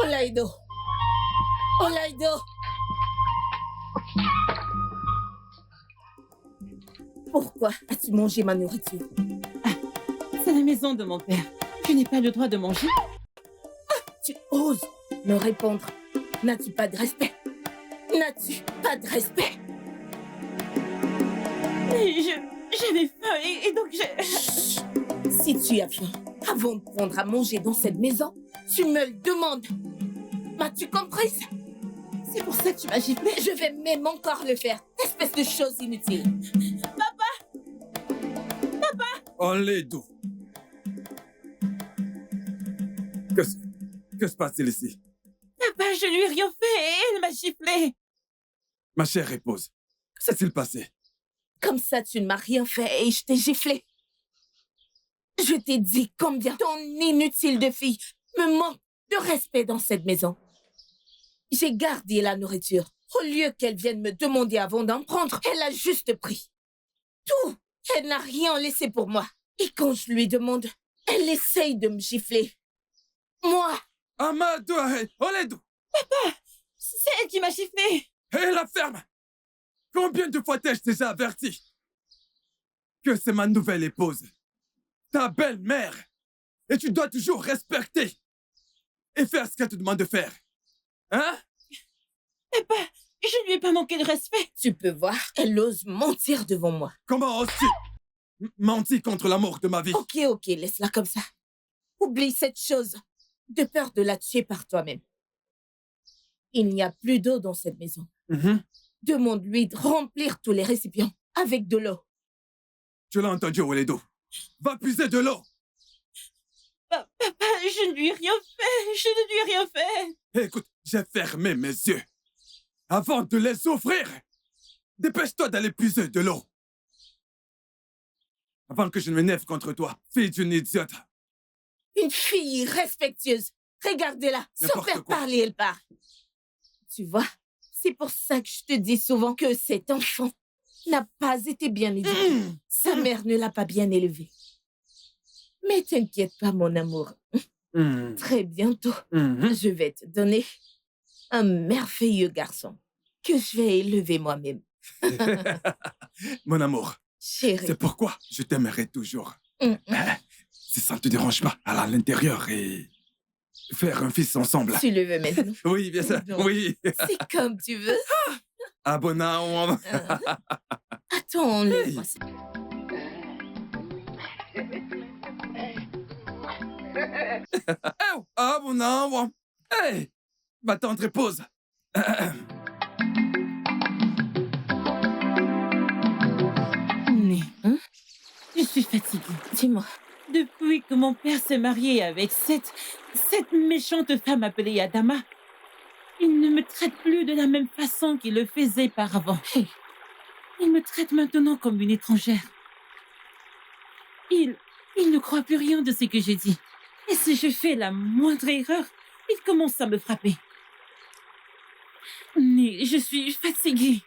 Olaido! Olaido! Pourquoi as-tu mangé ma nourriture? C'est la maison de mon père. Je n'ai pas le droit de manger. Tu oses me répondre. N'as-tu pas de respect? N'as-tu pas de respect? Mais j'avais faim et donc Chut. Si tu as faim, avant de prendre à manger dans cette maison, tu me le demandes. M'as-tu comprise? C'est pour ça que tu m'as giflé. Je vais même encore le faire. Espèce de chose inutile. Papa! Olaido. Que se passe-t-il ici? Papa, je lui ai rien fait et elle m'a giflé. Ma chère épouse, que s'est-il passé? Comme ça, tu ne m'as rien fait et je t'ai giflé. Je t'ai dit combien ton inutile de fille me manque de respect dans cette maison. J'ai gardé la nourriture. Au lieu qu'elle vienne me demander avant d'en prendre, elle a juste pris. Tout. Elle n'a rien laissé pour moi. Et quand je lui demande, elle essaye de me gifler. Moi, Amadou, Olaido! Papa, c'est elle qui m'a giflé. Hé, la ferme! Combien de fois t'ai-je déjà averti que c'est ma nouvelle épouse, ta belle-mère, et tu dois toujours respecter et faire ce qu'elle te demande de faire. Hein? Papa, je lui ai pas manqué de respect. tu peux voir, elle ose mentir devant moi. Comment oses-tu mentir contre l'amour de ma vie? Ok, laisse-la comme ça. Oublie cette chose, de peur de la tuer par toi-même. Il n'y a plus d'eau dans cette maison. Demande-lui de remplir tous les récipients avec de l'eau. Tu l'as entendu, Olaido. Va puiser de l'eau. Papa, je ne lui ai rien fait. Je ne lui ai rien fait. Écoute, j'ai fermé mes yeux avant de les ouvrir. Dépêche-toi d'aller puiser de l'eau. Avant que je ne m'énerve contre toi, fille d'une idiote. Une fille respectueuse. Regardez-la, sans N'importe faire quoi. parler, elle parle. Tu vois, c'est pour ça que je te dis souvent que cet enfant n'a pas été bien éduqué. Sa mère ne l'a pas bien élevé. Mais t'inquiète pas, mon amour. Très bientôt, je vais te donner un merveilleux garçon que je vais élever moi-même. Mon amour, Chérie. c'est pourquoi je t'aimerai toujours. Si ça ne te dérange pas, aller à l'intérieur et faire un fils ensemble. Tu le veux maintenant? Oui, bien sûr. Non. Oui. C'est comme tu veux. Abonnons. Attends, laisse-moi ça. Abonnons. Hey, ma tendre épouse. Mais, je suis fatiguée. Dis-moi. Depuis que mon père s'est marié avec cette méchante femme appelée Adama, il ne me traite plus de la même façon qu'il le faisait auparavant. Il me traite maintenant comme une étrangère. Il ne croit plus rien de ce que j'ai dit. Et si je fais la moindre erreur, il commence à me frapper. Mais je suis fatiguée.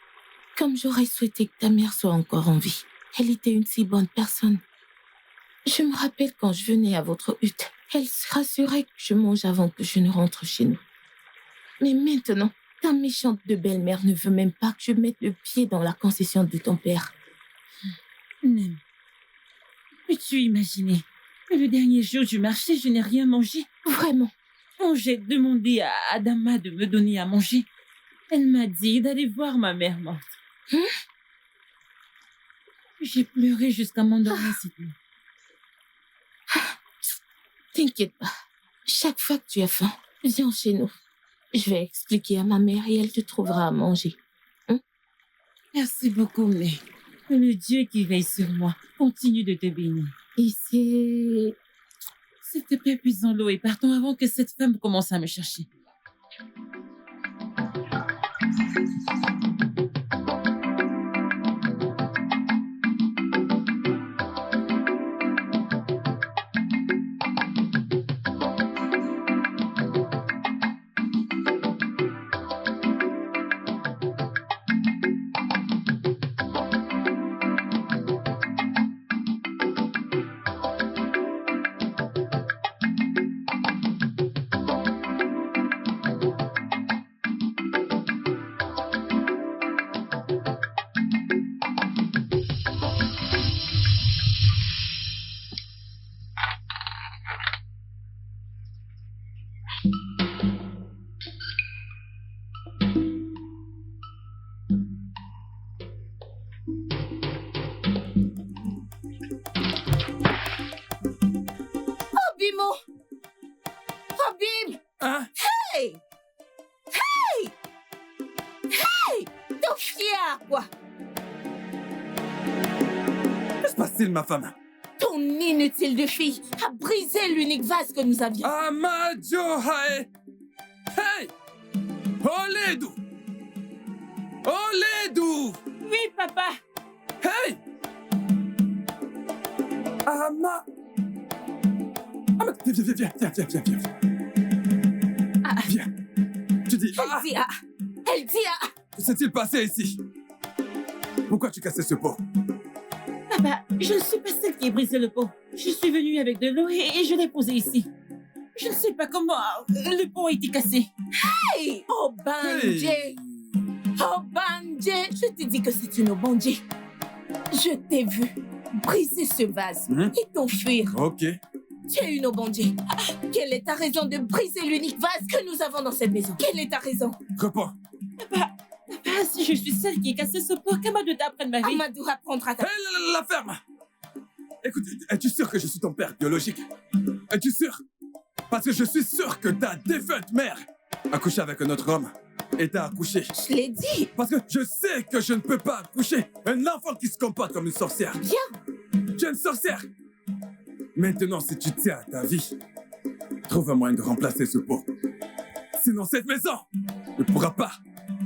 Comme j'aurais souhaité que ta mère soit encore en vie. Elle était une si bonne personne. Je me rappelle quand je venais à votre hutte, elle se rassurait que je mange avant que je ne rentre chez nous. Mais maintenant, ta méchante de belle-mère ne veut même pas que je mette le pied dans la concession de ton père. Nem, peux-tu imaginer que le dernier jour du marché, je n'ai rien mangé? Vraiment? Quand j'ai demandé à Adama de me donner à manger, elle m'a dit d'aller voir ma mère morte. J'ai pleuré jusqu'à m'endormir cette nuit. T'inquiète pas. Chaque fois que tu as faim, viens chez nous. Je vais expliquer à ma mère et elle te trouvera à manger. Merci beaucoup, mais le Dieu qui veille sur moi continue de te bénir. Et c'est... S'il te plaît, puisons l'eau et partons avant que cette femme commence à me chercher. Obim! Hein? Hey! Hey! Hey! T'es fier, quoi! Que se passe-t-il, ma femme? Ton inutile de fille a brisé l'unique vase que nous avions. Amadio Hae! Hey! Oledu! Oledu! Oui, papa. Hey! Ama... Viens. Viens. Tu dis... Elle dit ah! Elle dit ah! Que s'est-il passé ici? Pourquoi tu cassais ce pot? Papa, je ne suis pas celle qui a brisé le pot. Je suis venue avec de l'eau et je l'ai posé ici. Je ne sais pas comment le pot a été cassé. Hey! Obanje! Obanje! Je t'ai dit que c'est une Obanje. Je t'ai vu briser ce vase et t'enfuir. Ok. Tu es une Obanje. Quelle est ta raison de briser l'unique vase que nous avons dans cette maison? Quelle est ta raison? Réponds. Papa, si je suis celle qui a cassé ce pot, qu'Amadou t'apprenne ma vie. Amadou apprendra ta... Hey, la ferme! Écoute, es-tu sûr que je suis ton père biologique? Es-tu sûr? Parce que je suis sûr que ta défunte mère a couché avec un autre homme et t'a accouché. Je l'ai dit. Parce que je sais que je ne peux pas accoucher un enfant qui se comporte comme une sorcière. Bien. Tu es une sorcière. Maintenant, si tu tiens à ta vie, trouve un moyen de remplacer ce pot. Sinon, cette maison ne pourra pas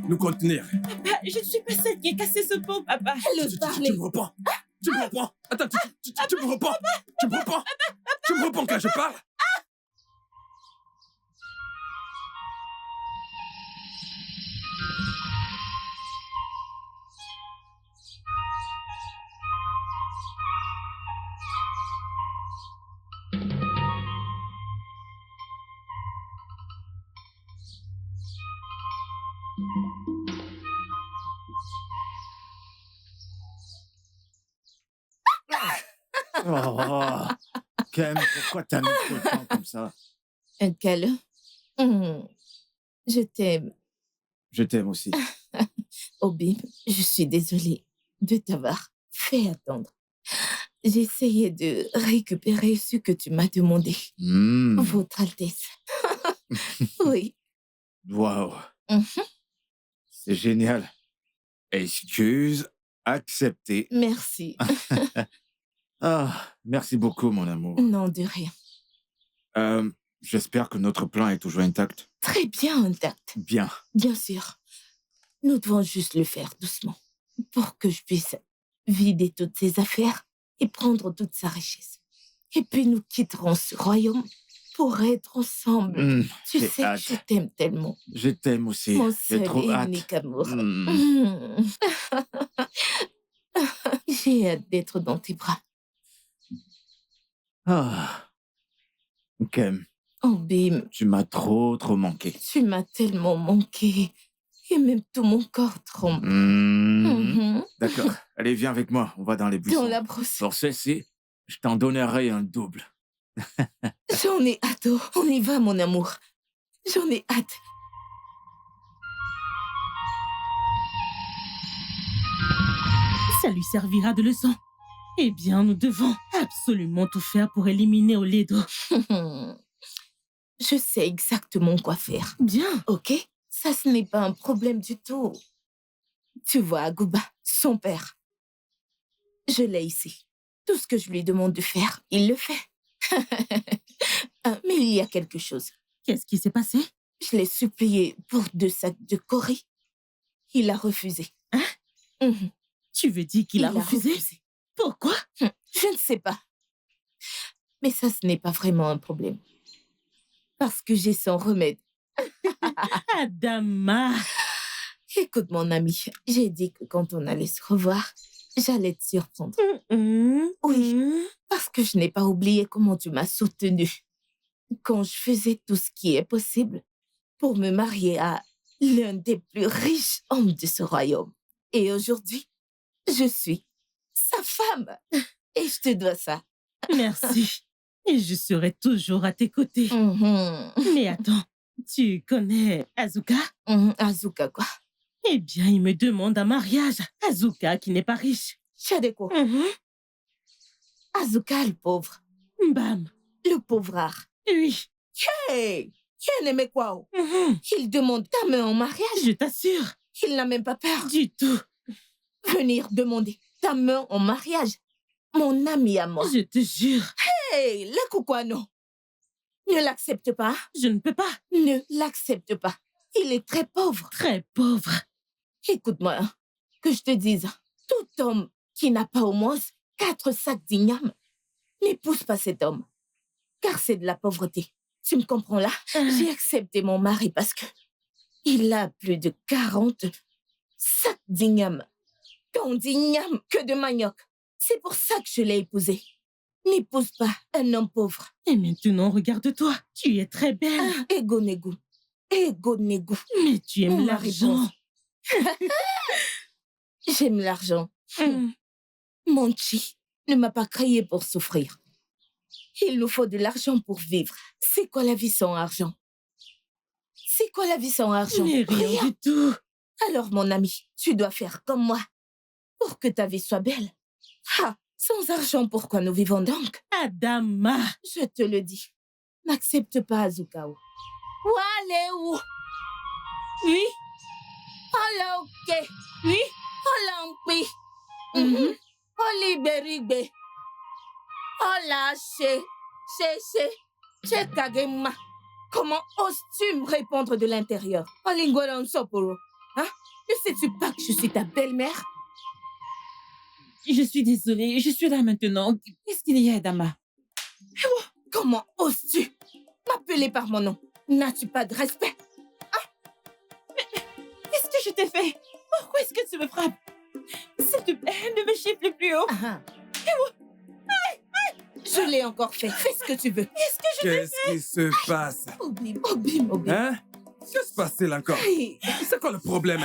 nous contenir. Papa, je ne suis pas celle qui a cassé ce pot, papa. Elle parlait. Tu me reprends? Tu me reprends? Attends, tu me reprends? Tu me reprends? Tu me reprends quand je parle? Oh, Kem, pourquoi t'as mis trop de temps comme ça? Un câlin. Je t'aime. Je t'aime aussi. Obim, je suis désolée de t'avoir fait attendre. J'essayais de récupérer ce que tu m'as demandé. Votre Altesse. Oui. Waouh, Mhm. c'est génial. Excuse, accepté. Merci. Ah, merci beaucoup, mon amour. Non, de rien. J'espère que notre plan est toujours intact. Très bien intact. Bien. Bien sûr. Nous devons juste le faire doucement pour que je puisse vider toutes ses affaires et prendre toute sa richesse. Et puis nous quitterons ce royaume pour être ensemble. Tu J'ai sais hâte. que je t'aime tellement. Je t'aime aussi. Mon J'ai seul trop et hâte. unique amour. Mm. J'ai hâte d'être dans tes bras. Ah. Kem, Oh, Bim, tu m'as trop manqué. tu m'as tellement manqué. Et même tout mon corps tremble. D'accord. Allez, viens avec moi. On va dans les buissons. Dans la brousse. Pour ceci, je t'en donnerai un double. J'en ai hâte. Oh. On y va, mon amour. J'en ai hâte. Ça lui servira de leçon. Eh bien, nous devons absolument tout faire pour éliminer Oledo. Je sais exactement quoi faire. Bien. Ok? Ça, ce n'est pas un problème du tout. Tu vois, Agouba, son père. Je l'ai ici. Tout ce que je lui demande de faire, il le fait. Mais il y a quelque chose. Qu'est-ce qui s'est passé? Je l'ai supplié pour 2 sacs de Corée. Il a refusé. Hein? Tu veux dire qu'il a refusé? Pourquoi? Je ne sais pas. Mais ça, ce n'est pas vraiment un problème. Parce que j'ai son remède. Adama! Écoute, mon ami, j'ai dit que quand on allait se revoir, j'allais te surprendre. Oui, parce que je n'ai pas oublié comment tu m'as soutenue quand je faisais tout ce qui est possible pour me marier à l'un des plus riches hommes de ce royaume. Et aujourd'hui, je suis sa femme. Et je te dois ça. Merci. Et je serai toujours à tes côtés. Mais attends, tu connais Azuka? Azuka, quoi? Eh bien, il me demande un mariage. Azuka, qui n'est pas riche. Shadeko. Azuka, le pauvre. Bam. Le pauvrard. Oui. Hey! Qui n'aimait quoi? Oh? Mhm. Il demande ta main en mariage. Je t'assure, Il n'a même pas peur. du tout. Venir demander ta main en mariage. Mon ami à moi. Je te jure, Hey! Le quoi non? Ne l'accepte pas. je ne peux pas. Ne l'accepte pas. Il est très pauvre. Très pauvre. Écoute-moi, hein, que je te dise, tout homme qui n'a pas au moins 4 sacs d'igname n'épouse pas cet homme. Car c'est de la pauvreté. Tu me comprends là? J'ai accepté mon mari parce que il a plus de 40 sacs d'igname. Tant d'igname que de manioc. C'est pour ça que je l'ai épousé. N'épouse pas un homme pauvre. Et maintenant, regarde-toi. Tu es très belle. Ah, ego négo. Ego négo. Mais tu aimes Mon mari l'argent. J'aime l'argent. Mm. Mon chi ne m'a pas créé pour souffrir. Il nous faut de l'argent pour vivre. C'est quoi la vie sans argent? C'est quoi la vie sans argent? Mais rien du tout. Alors, mon ami, tu dois faire comme moi pour que ta vie soit belle. Ah, sans argent, pourquoi nous vivons donc? Adama. Je te le dis. N'accepte pas Azukao. Waleu. Oui, Hola ok. oui. Hola mpi. Mhm. Hola iberibe. Hola che kagema. Comment oses-tu me répondre de l'intérieur? Olingwaran soporo. Hein? Ne sais-tu pas que je suis ta belle-mère? Je suis désolée, je suis là maintenant. Qu'est-ce qu'il y a, Adama? Comment oses-tu m'appeler par mon nom? N'as-tu pas de respect? Qu'est-ce que je t'ai fait? Pourquoi est-ce que tu me frappes? S'il te plaît, ne me chiffle plus haut. Ah. Je l'ai encore fait. Fais ce que tu veux. Qu'est-ce qui se passe? Obim, obim, obim. Hein? Que se passe-t-il encore? Hey, C'est quoi le problème?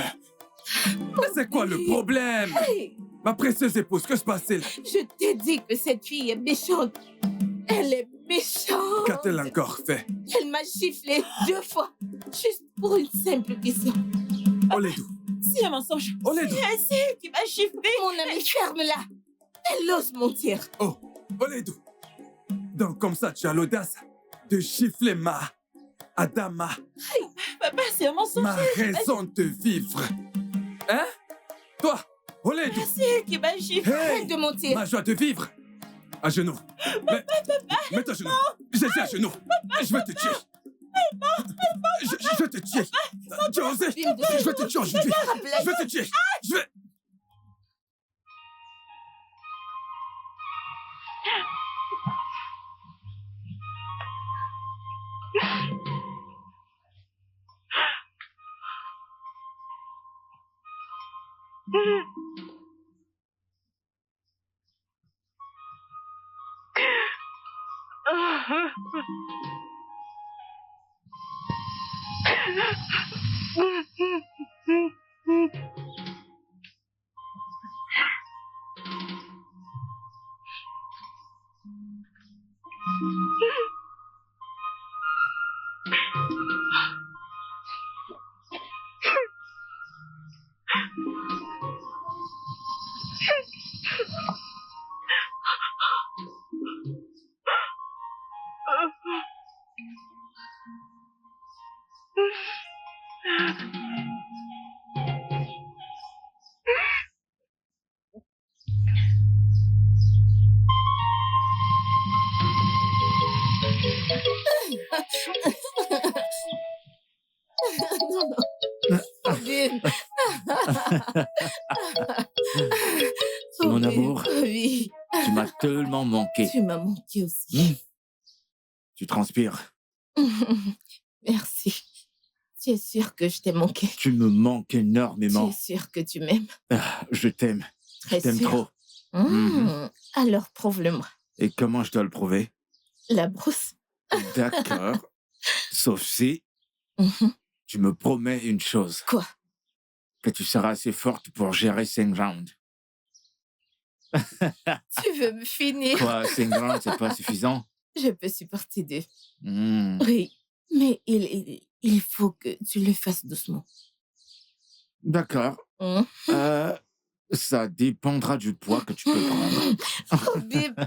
Mais c'est quoi le problème? hey. Ma précieuse épouse, que se passe-t-il? Je t'ai dit que cette fille est méchante. Elle est méchante. Qu'a-t-elle encore fait? Elle m'a giflé 2 fois. Juste pour une simple question. Oledou, C'est un mensonge. Oledou. C'est elle qui m'a chiffré. Mon ami, ferme-la. Elle ose mentir. Oh, Oledou. Donc comme ça, tu as l'audace de gifler ma Adama, Papa, c'est un mensonge. ma raison de vivre. Hein? Toi, Oledou. C'est elle qui m'a chiffré. Hey, Arrête de mentir. ma joie de vivre. À genoux. Mets-toi à genoux. J'ai dit à genoux. Je vais te tuer. Je vais te tuer. Tu as osé? Je vais te tuer aujourd'hui. Je vais te tuer. Je vais... Obim. Mon Obim, amour. Oui. Tu m'as tellement manqué. Tu m'as manqué aussi. Tu transpires. Merci. Tu es sûr que je t'ai manqué? Tu me manques Tu énormément. es sûr que tu m'aimes? Ah, je t'aime. Très Je t'aime sûr. trop. Alors prouve-le-moi. Et comment je dois le prouver? La brousse. D'accord. Sauf si Mhm. tu me promets une chose. Quoi? Que tu seras assez forte pour gérer 5 rounds. Tu veux me finir? Quoi, 5 rounds, c'est pas suffisant? Je peux supporter 2. Hmm, Oui, mais il faut que tu le fasses doucement. D'accord. Hein? Ça dépendra du poids que tu peux prendre. Oh, bib.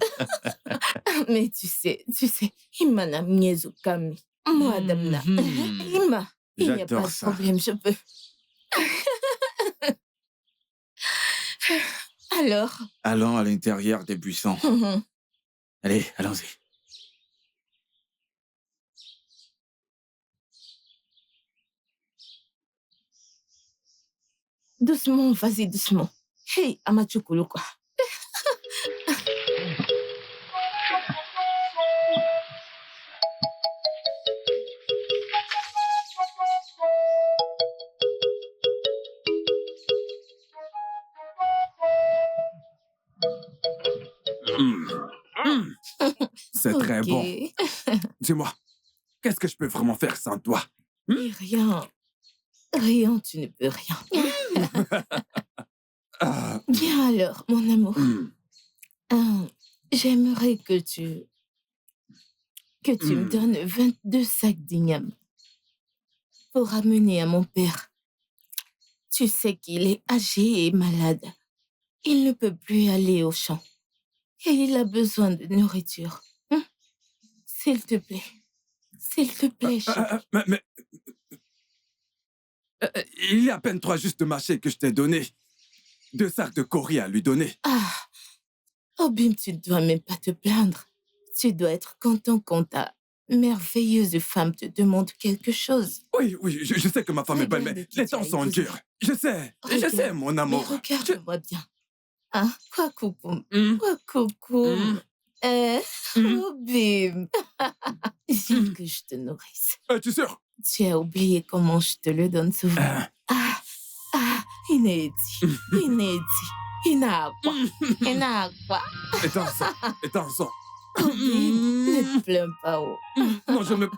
Mais tu sais, il m'en a mieux au cami. Moi, Damna. Ima, il n'y a pas J'adore de ça. problème, je peux. Alors? Allons à l'intérieur des buissons. Allez, allons-y. Doucement, vas-y, doucement. Hey, Amachukulu, quoi. C'est très bon. Ok. Dis-moi, qu'est-ce que je peux vraiment faire sans toi? Et rien. Rien, tu ne peux rien. Ah, Bien alors, mon amour. J'aimerais que tu me donnes 22 sacs d'igname pour amener à mon père. Tu sais qu'il est âgé et malade. Il ne peut plus aller au champ. Et il a besoin de nourriture. S'il te plaît. S'il te plaît, chérie. mais il y a à peine 3 justes mâchés que je t'ai donné. 2 sacs de cori à lui donner. Ah, Obim, tu ne dois même pas te plaindre. Tu dois être content quand ta merveilleuse femme te demande quelque chose. Oui, je sais que ma femme est belle, mais Regarde qui les tu as temps sont épousé. durs. Je sais, Regarde. mon Mais amour. regarde-moi bien. Hein? Quoi, coucou? Hmm. Quoi, coucou? Obim. J'aime que je te nourrisse. Es-tu sûr? Tu as oublié comment je te le donne souvent. Inedi. Inagua. Inagua. Éteins-en. Obim, ne te plains pas, oh. Non, je ne me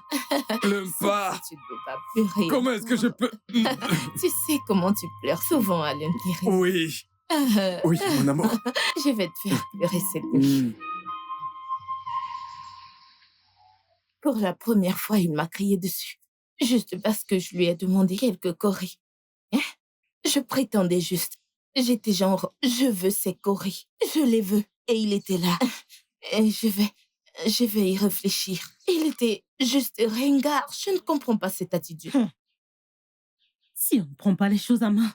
plains pas. Tu ne peux pas pleurer. Comment est-ce que je peux... Tu sais comment tu pleures souvent à l'intérieur. Oui, mon amour. Je vais te faire pleurer cette nuit. Pour la première fois, il m'a crié dessus. Juste parce que je lui ai demandé quelques coris. Je prétendais juste. J'étais genre, je veux ces coris. Je les veux. Et il était là. Et je vais y réfléchir. Il était juste ringard. Je ne comprends pas cette attitude. Si on ne prend pas les choses à main,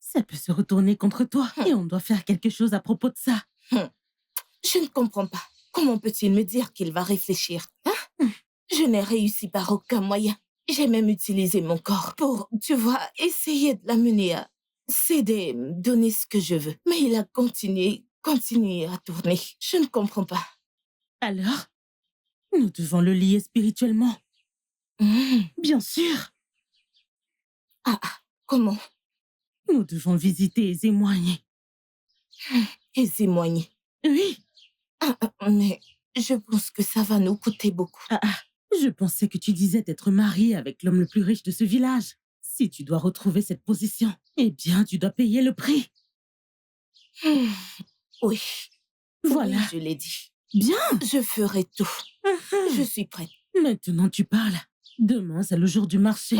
ça peut se retourner contre toi et on doit faire quelque chose à propos de ça. Je ne comprends pas. Comment peut-il me dire qu'il va réfléchir? Je n'ai réussi par aucun moyen. J'ai même utilisé mon corps pour, tu vois, essayer de l'amener à céder, me donner ce que je veux. Mais il a continué à tourner. Je ne comprends pas. Alors, nous devons le lier spirituellement. Bien sûr. Comment? Nous devons le visiter et témoigner. Et témoigner. Oui. Mais je pense que ça va nous coûter beaucoup. Je pensais que tu disais d'être mariée avec l'homme le plus riche de ce village. Si tu dois retrouver cette position, eh bien, tu dois payer le prix. Oui. Voilà. Oui, je l'ai dit. Bien. Je ferai tout. Je suis prête. Maintenant, tu parles. Demain, c'est le jour du marché.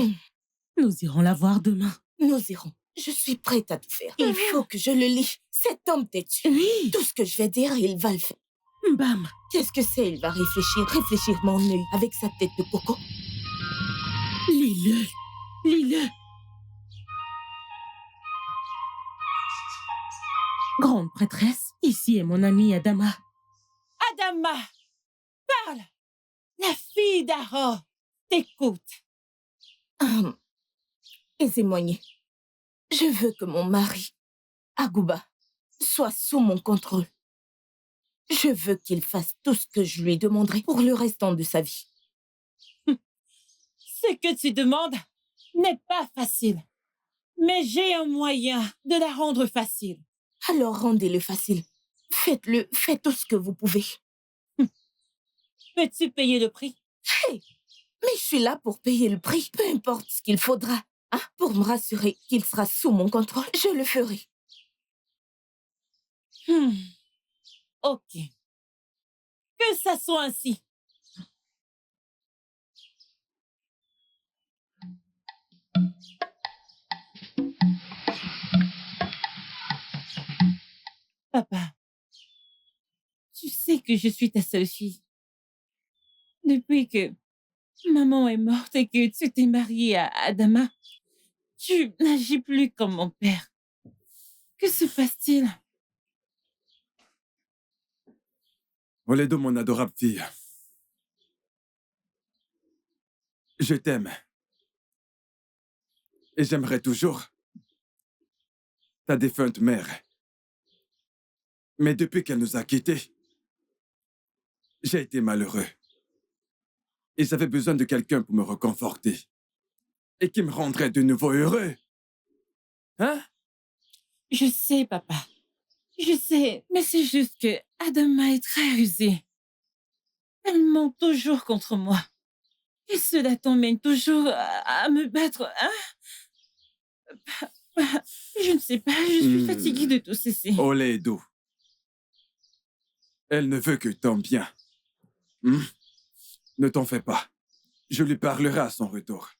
Nous irons la voir demain. Nous irons. Je suis prête à tout faire. Il faut que je le lie. Cet homme têtu. Oui. Tout ce que je vais dire, il va le faire. Bam. Qu'est-ce que c'est? Il va réfléchir mon œil avec sa tête de coco. Lis-le. Lis-le. Grande prêtresse, ici est mon amie Adama. Adama, parle. La fille d'Aro t'écoute. Et témoigner. Je veux que mon mari, Agouba, soit sous mon contrôle. Je veux qu'il fasse tout ce que je lui demanderai pour le restant de sa vie. Ce que tu demandes n'est pas facile. Mais j'ai un moyen de la rendre facile. Alors rendez-le facile. Faites-le, faites tout ce que vous pouvez. Peux-tu payer le prix? Hey, mais je suis là pour payer le prix, peu importe ce qu'il faudra. Pour me rassurer qu'il sera sous mon contrôle, je le ferai. Ok. Que ça soit ainsi. Papa, tu sais que je suis ta seule fille. Depuis que maman est morte et que tu t'es mariée à Adama, tu n'agis plus comme mon père. Que se passe-t-il? Oledo, mon adorable fille. Je t'aime. Et j'aimerais toujours ta défunte mère. Mais depuis qu'elle nous a quittés, j'ai été malheureux. Et j'avais besoin de quelqu'un pour me reconforter. Et qui me rendrait de nouveau heureux. Hein? Je sais, papa. Je sais, mais c'est juste que Adama est très rusée. Elle ment toujours contre moi. Et cela t'emmène toujours à me battre, hein? Je ne sais pas, je suis fatiguée de tout ceci. Oledo. Elle ne veut que ton bien. Ne t'en fais pas. Je lui parlerai à son retour.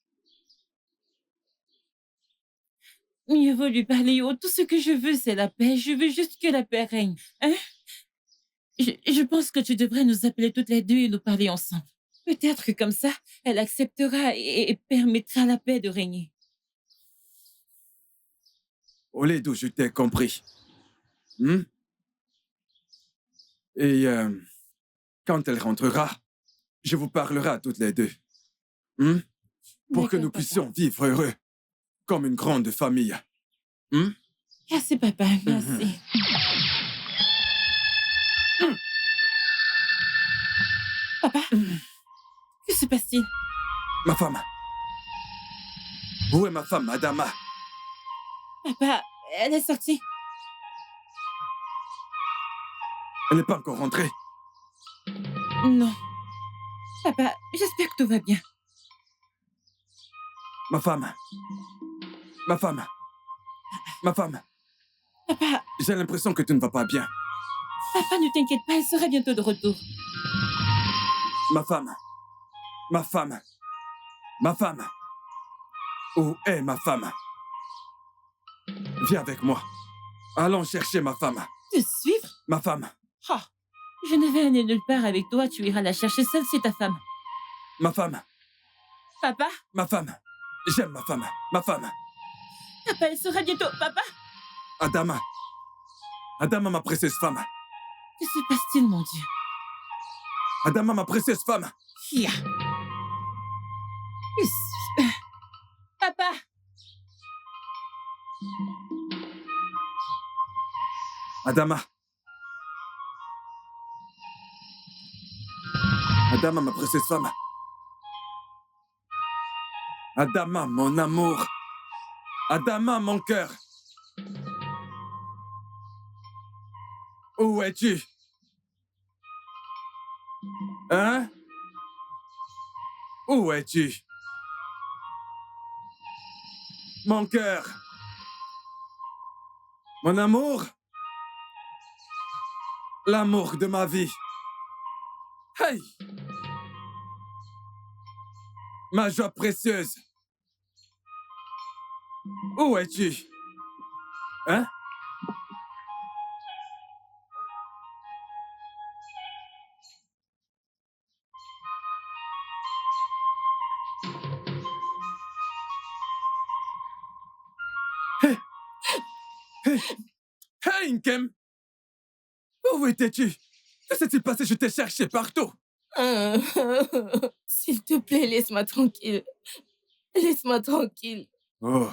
Mieux vaut lui parler haut. Tout ce que je veux, c'est la paix. Je veux juste que la paix règne. Hein? Je pense que tu devrais nous appeler toutes les deux et nous parler ensemble. Peut-être que comme ça, elle acceptera et permettra à la paix de régner. Oledo, je t'ai compris. Et quand elle rentrera, je vous parlerai à toutes les deux. Pour que nous puissions vivre heureux, comme une grande famille. Merci, papa, merci. Papa, que se passe-t-il? Ma femme. Où est ma femme, Adama? Papa, elle est sortie. Elle n'est pas encore rentrée. Non. Papa, j'espère que tout va bien. Ma femme. Ma femme. Ma femme. Papa, J'ai l'impression que tu ne vas pas bien. papa, ne t'inquiète pas, elle sera bientôt de retour. Ma femme. Ma femme. Ma femme. Où est ma femme? Viens avec moi. Allons chercher ma femme. Te suivre? Ma femme. Oh, je ne vais aller nulle part avec toi, tu iras la chercher seule, c'est ta femme. Ma femme. Papa? Ma femme. J'aime ma femme. Ma femme. Papa, elle sera bientôt. Papa? Adama. Adama, ma précieuse femme. Que se passe-t-il, mon Dieu? Adama, ma précieuse femme. Kia. Papa! Adama. Adama, ma précieuse femme. Adama, mon amour. Adama, mon cœur. Où es-tu? Hein? Où es-tu? Mon cœur. Mon amour. L'amour de ma vie. Hey! Ma joie précieuse. Où es-tu? Hein? Hey! Hey! Hey, Nkem! Où étais-tu? Que s'est-il passé? Je t'ai cherché partout. S'il te plaît, laisse-moi tranquille. Laisse-moi tranquille. Oh,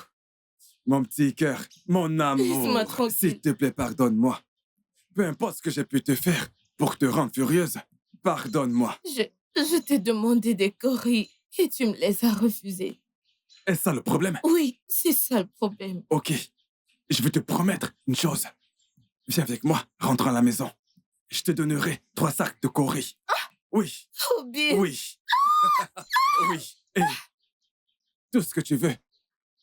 mon petit cœur, mon Laisse-moi amour, tranquille. s'il te plaît, pardonne-moi. Peu importe ce que j'ai pu te faire pour te rendre furieuse, pardonne-moi. Je t'ai demandé des coris et tu me les as refusés. Est-ce ça le problème? Oui, c'est ça le problème. Ok, je vais te promettre une chose. Viens avec moi, rentre à la maison. Je te donnerai 3 sacs de coris. Oui, Oh, Bill. oui. Oui, et tout ce que tu veux,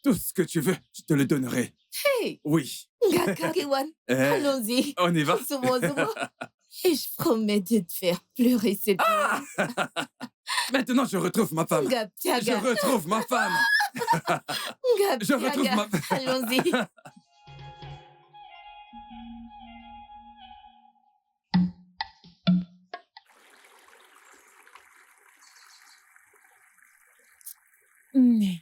je te le donnerai. Hey, Oui. Gakariwan, Eh, allons-y. on y va? Zomo, zomo. Et je promets de te faire pleurer cette nuit. Maintenant, je retrouve ma femme. Je Gapiaga. retrouve ma femme. Je retrouve Gapiaga. ma... Allons-y. Mais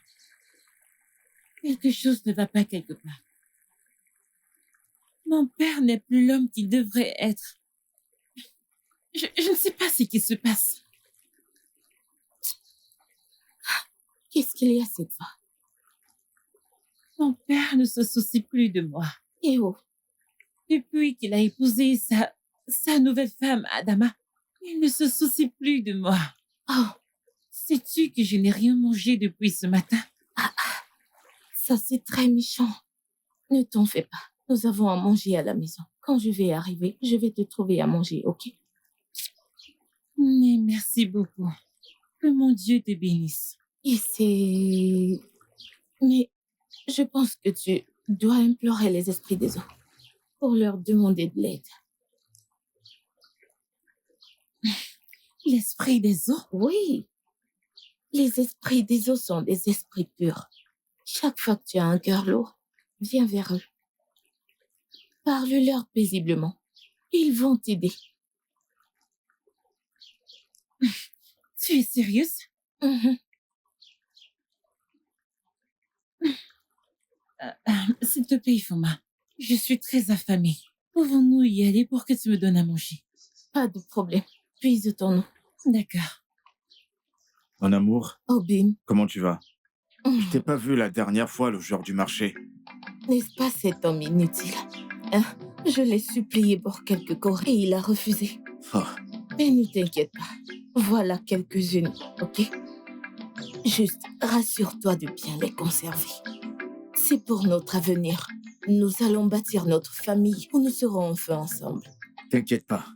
quelque chose ne va pas quelque part. Mon père n'est plus l'homme qu'il devrait être. Je ne sais pas ce qui se passe. Qu'est-ce qu'il y a cette fois? Mon père ne se soucie plus de moi. Eh oh, Depuis qu'il a épousé sa nouvelle femme, Adama, il ne se soucie plus de moi. oh, Sais-tu que je n'ai rien mangé depuis ce matin? ça c'est très méchant. Ne t'en fais pas. Nous avons à manger à la maison. Quand je vais arriver, je vais te trouver à manger, ok? Mais merci beaucoup. Que mon Dieu te bénisse. Et c'est... Mais je pense que tu dois implorer les esprits des eaux pour leur demander de l'aide. L'esprit des eaux? Oui, les esprits des eaux sont des esprits purs. Chaque fois que tu as un cœur lourd, viens vers eux. Parle-leur paisiblement. Ils vont t'aider. Tu es sérieuse? Mhm. S'il te plaît, Ifoma, je suis très affamée. Pouvons-nous y aller pour que tu me donnes à manger? Pas de problème. Puise ton eau. D'accord. Mon amour, Obim, comment tu vas? Je t'ai pas vu la dernière fois le jour du marché. n'est-ce pas cet homme inutile? Hein? Je l'ai supplié pour quelques corps et il a refusé. Oh, Mais ne t'inquiète pas. Voilà quelques-unes, ok? Juste rassure-toi de bien les conserver. C'est pour notre avenir. Nous allons bâtir notre famille où nous serons enfin ensemble. t'inquiète pas.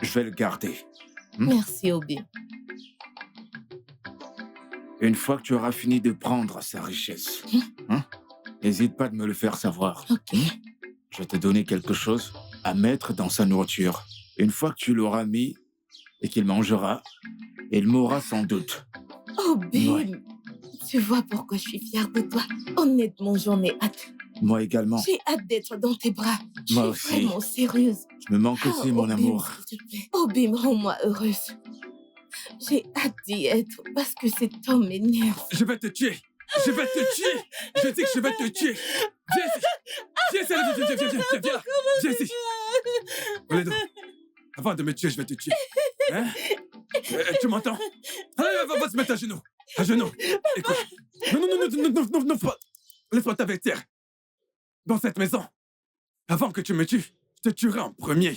Je vais le garder. Merci, Obim. Une fois que tu auras fini de prendre sa richesse, n'hésite pas de me le faire savoir. Ok. Je vais te donner quelque chose à mettre dans sa nourriture. Une fois que tu l'auras mis et qu'il mangera, il mourra sans doute. Obim, Ouais. tu vois pourquoi je suis fière de toi. Honnêtement, j'en ai hâte. Moi également. J'ai hâte d'être dans tes bras. Je Moi suis aussi. vraiment sérieuse. Je me manque aussi, Oh, mon Obim, amour. s'il te plaît. Obim, rends-moi heureuse. J'ai hâte d'y être parce que cet homme m'énerve. Je vais te tuer. Je vais te tuer. Je dis que je vais te tuer. Viens ici. Viens ici. Allez, viens là. Viens ici. Toledo, avant de me tuer, je vais te tuer. Hein? Tu m'entends? Allez, va se mettre à genoux. À genoux. Écoute. Non, pas. Laisse-moi t'avertir. Dans cette maison, avant que tu me tues, je te tuerai en premier.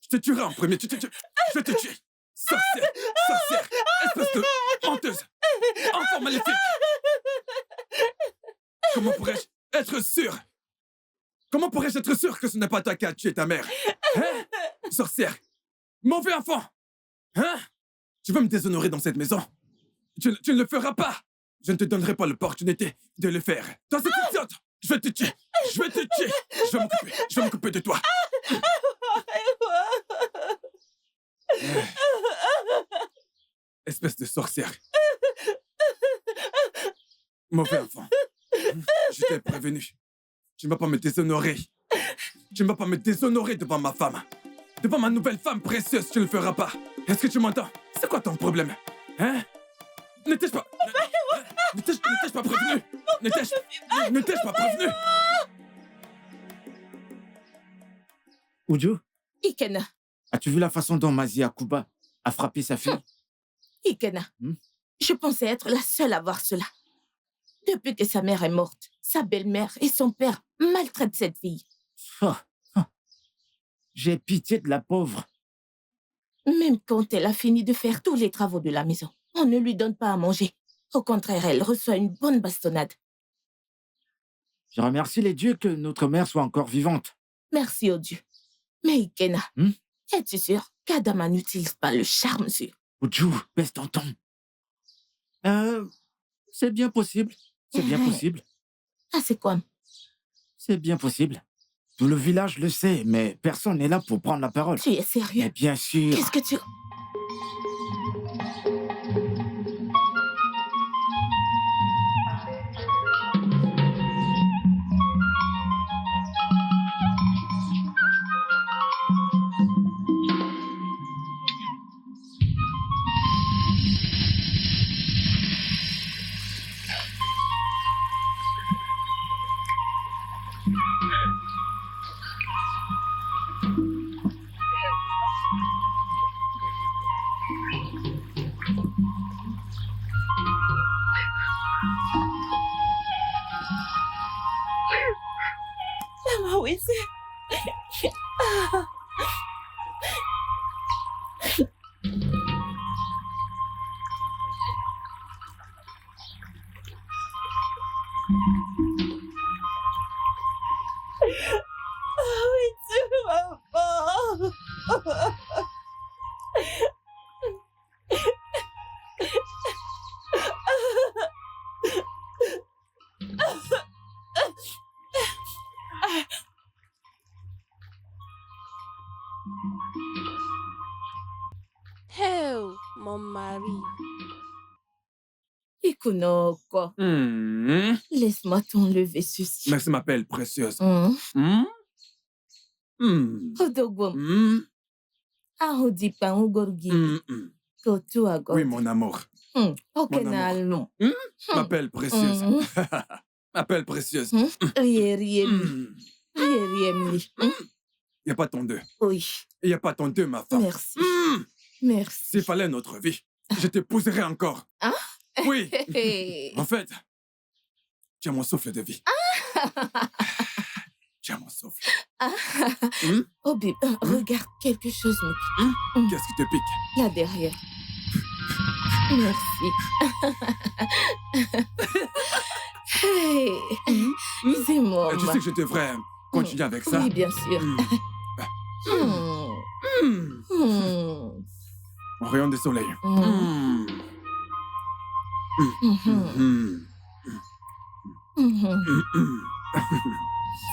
Je te tuerai en premier. Je vais te tuer. Sorcière. Espèce de menteuse. Enfant maléfique. Comment pourrais-je être sûr? Comment pourrais-je être sûr que ce n'est pas toi qui as tué ta mère? Hein? Sorcière. Mauvais enfant. Hein? Tu veux me déshonorer dans cette maison? Tu ne le feras pas. Je ne te donnerai pas l'opportunité de le faire. Toi, c'est idiote. Je vais te tuer. Je vais m'occuper de toi. Espèce de sorcière. Mauvais enfant. Je t'ai prévenu. Tu ne vas pas me déshonorer. Tu ne vas pas me déshonorer devant ma femme. Devant ma nouvelle femme précieuse, tu ne le feras pas. Est-ce que tu m'entends? C'est quoi ton problème? Hein? Ne t'ai-je pas... Ne t'ai-je pas prévenu? Ne t'ai-je pas prévenu? Uju, Ikena, as-tu vu la façon dont Mazi Akuba a frappé sa fille? Ikena, je pensais être la seule à voir cela. Depuis que sa mère est morte, sa belle-mère et son père maltraitent cette fille. Oh, oh. J'ai pitié de la pauvre. Même quand elle a fini de faire tous les travaux de la maison, on ne lui donne pas à manger. Au contraire, elle reçoit une bonne bastonnade. Je remercie les dieux que notre mère soit encore vivante. Merci aux dieux. Mais Ikena, es-tu sûr qu'Adama n'utilise pas le charme sur... Uju, baisse ton ton. C'est bien possible. C'est bien possible. Ah, c'est quoi? C'est bien possible. Tout le village le sait, mais personne n'est là pour prendre la parole. Tu es sérieux? Mais bien sûr. Qu'est-ce que tu... Maman, oui, c'est... oui, c'est maman. Oh, mon mari. Ikunoko, Hmm. laisse-moi t'enlever ceci. Merci, ma belle précieuse. Hum? Hmm. Hmm. Odogwom, Hmm. ahodipa ugorgi, Hmm. Hmm. kotu agod. Oui, mon amour. Okenalum. Ma belle précieuse. Ma belle précieuse. Rieriemi, Hmm. rieriemi. Il n'y a pas ton deux. Oui, Il n'y a pas ton deux, ma femme. merci. Hmm. Merci. S'il fallait notre vie, je t'épouserais encore. Hein? Oui. En fait, tu as mon souffle de vie. Tu as mon souffle. Oh bébé, regarde, quelque chose me pique. Qu'est-ce qui te pique? Là derrière. Merci. Hey, c'est moi. Et tu sais que je devrais continuer avec ça? Oui, bien sûr. Au rayon du soleil.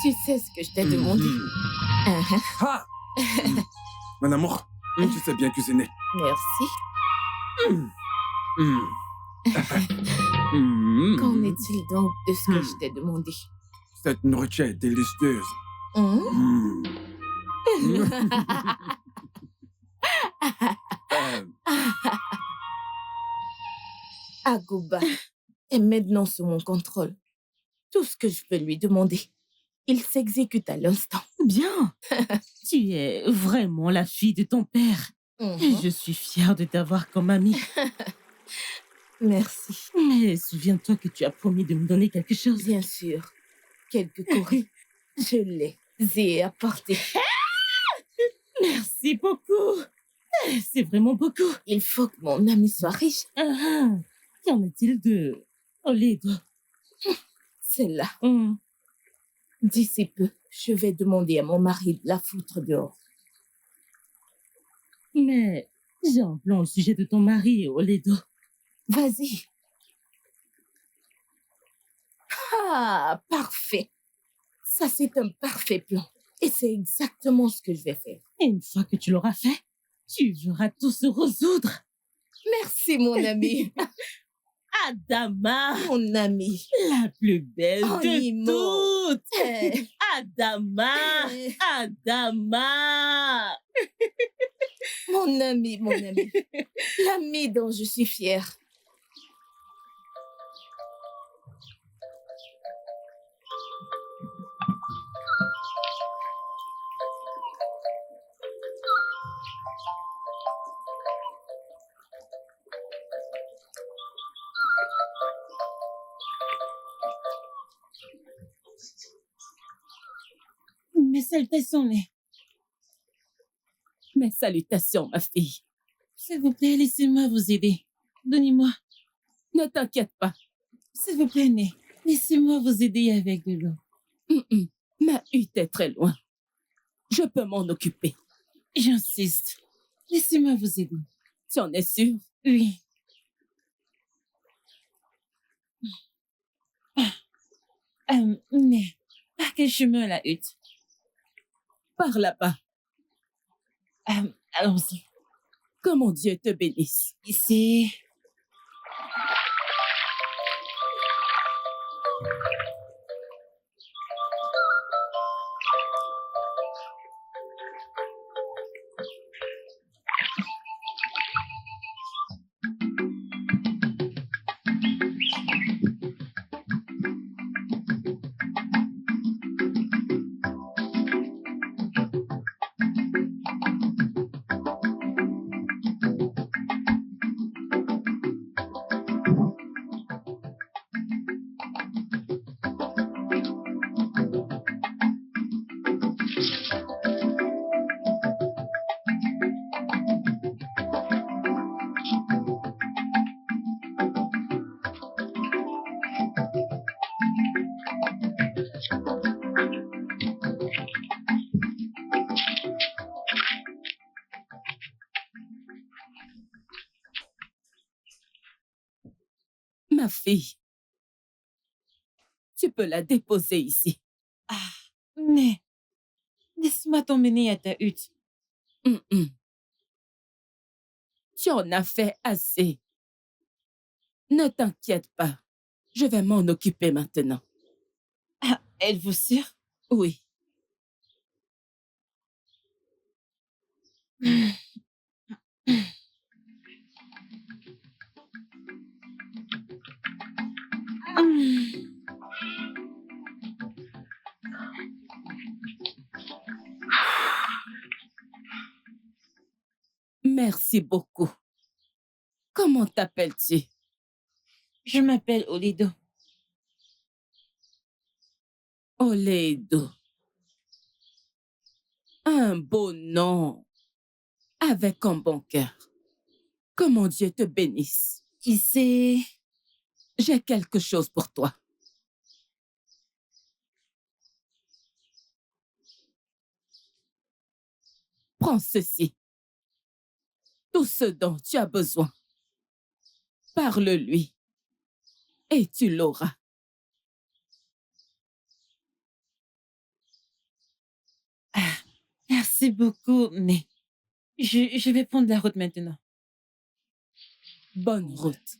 Tu sais ce que je t'ai demandé. Ah! Mon amour, tu sais bien cuisiner. Merci. Qu'en est-il donc de ce que je t'ai demandé? Cette nourriture est délicieuse. Agouba est maintenant sous mon contrôle. Tout ce que je peux lui demander, il s'exécute à l'instant. Bien. Tu es vraiment la fille de ton père. Et je suis fière de t'avoir comme amie. Merci. Mais souviens-toi que tu as promis de me donner quelque chose. Bien sûr. Quelques courriers. Je les ai apportés. Merci beaucoup. C'est vraiment beaucoup. Il faut que mon ami soit riche. Qu'en est-il de Oledo? C'est là. D'ici peu, je vais demander à mon mari de la foutre dehors. Mais j'ai un plan au sujet de ton mari, Oledo. Vas-y. Ah, parfait. Ça, c'est un parfait plan. Et c'est exactement ce que je vais faire. Et une fois que tu l'auras fait, tu verras tout se résoudre. Merci, mon ami. Adama, Mon ami. la plus belle Oh, de Imo. toutes. Adama, Adama. Mon ami, mon ami. L'ami dont je suis fière. Mes salutations, Mes salutations, ma fille. S'il vous plaît, laissez-moi vous aider. Donnez-moi. Ne t'inquiète pas. S'il vous plaît, Né, laissez-moi vous aider avec de l'eau. Ma hutte est très loin. Je peux m'en occuper. J'insiste. Laissez-moi vous aider. Tu en es sûre? Oui. Mais par quel chemin la hutte? Par là-bas. Allons-y. Que mon Dieu te bénisse. Ici. Ma fille, tu peux la déposer ici. Ah, mais laisse-moi t'emmener à ta hutte. Tu en as fait assez. Ne t'inquiète pas. Je vais m'en occuper maintenant. Ah, êtes-vous sûre? Oui. Merci beaucoup. Comment t'appelles-tu? Je m'appelle Olido. Oledo. Un beau nom. Avec un bon cœur. Que mon Dieu te bénisse. Ici, j'ai quelque chose pour toi. Prends ceci. Tout ce dont tu as besoin. Parle-lui. Et tu l'auras. Ah, merci beaucoup, mais je vais prendre la route maintenant. Bonne route.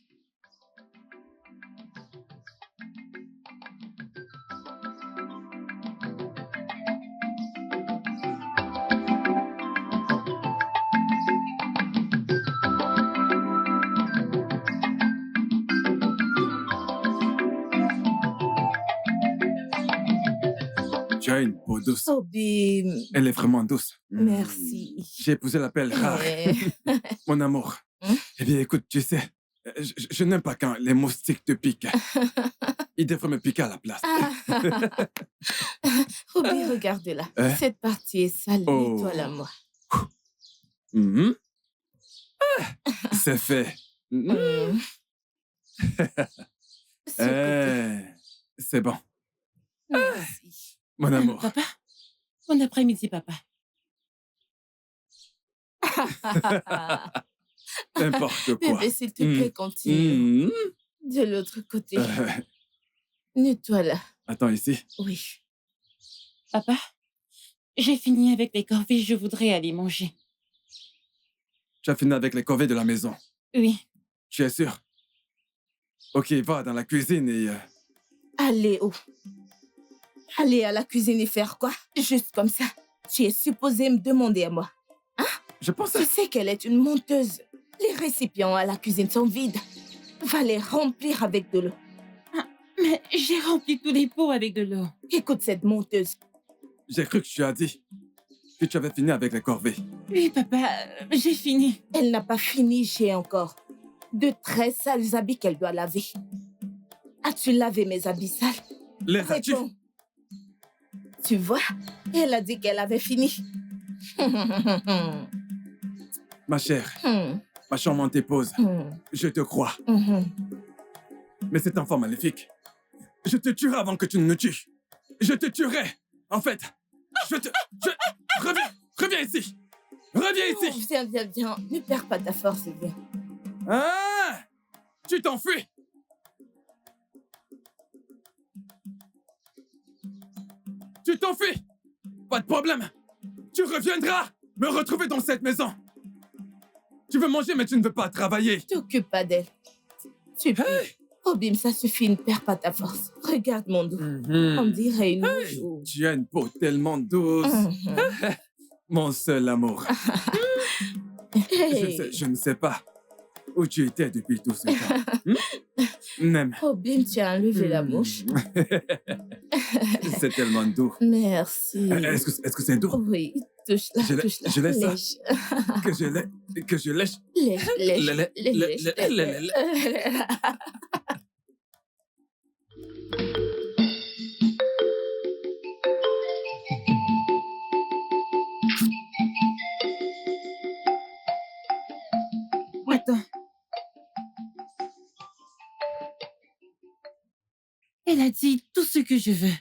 Tu as une peau douce. Obim, Elle est vraiment douce. merci. J'ai épousé la pelle rare. Eh, Mon amour. Hein? Eh bien, écoute, tu sais, je n'aime pas quand les moustiques te piquent. Ils devraient me piquer à la place. Obi, regarde-la. Hein? Cette partie est sale. Oh. Nettoie-la moi. Mhm. C'est fait. Mm. S'il te plaît. C'est bon. Merci. Mon amour. Papa? Bon après-midi, papa. N'importe quoi. Bébé, s'il te plaît, continue. Mhm. De l'autre côté. Euh, Nettoie-la. attends ici. Oui. Papa, j'ai fini avec les corvées, je voudrais aller manger. Tu as fini avec les corvées de la maison. Oui. Tu es sûr? Ok, va dans la cuisine et... Allez, où? Aller à la cuisine et faire quoi? Juste comme ça. Tu es supposé me demander à moi. Je pense... Tu sais qu'elle est une menteuse. Les récipients à la cuisine sont vides. Va les remplir avec de l'eau. Mais j'ai rempli tous les pots avec de l'eau. Écoute cette menteuse. J'ai cru que tu as dit que tu avais fini avec les corvées. Oui, papa, j'ai fini. Elle n'a pas fini, j'ai encore de très sales habits qu'elle doit laver. As-tu lavé mes habits sales? Les as-tu? Réponds. Tu vois, elle a dit qu'elle avait fini. Ma chère, ma charmante épouse, je te crois. Mais cet enfant maléfique, je te tuerai avant que tu ne me tues. Je te tuerai. En fait, reviens ici. Reviens ici. Viens. Ne perds pas ta force, viens. Ah! Tu t'enfuis. Tu t'enfuis. Pas de problème. Tu reviendras me retrouver dans cette maison. Tu veux manger, mais tu ne veux pas travailler. T'occupe pas d'elle. Tu peux. Hey! Obim, ça suffit, ne perds pas ta force. Regarde mon dos. On dirait une mouche. ou- Tu as une peau tellement douce. Mon seul amour. Hey. Je ne sais pas où tu étais depuis tout ce temps. Nem. Obim, tu as enlevé la mouche. C'est tellement doux. Merci. Est-ce que c'est doux? Oui, touche-la, Je touche-la. je laisse ça. Lèche. Que je lèche? Lèche. Attends. Elle a dit tout ce que je veux.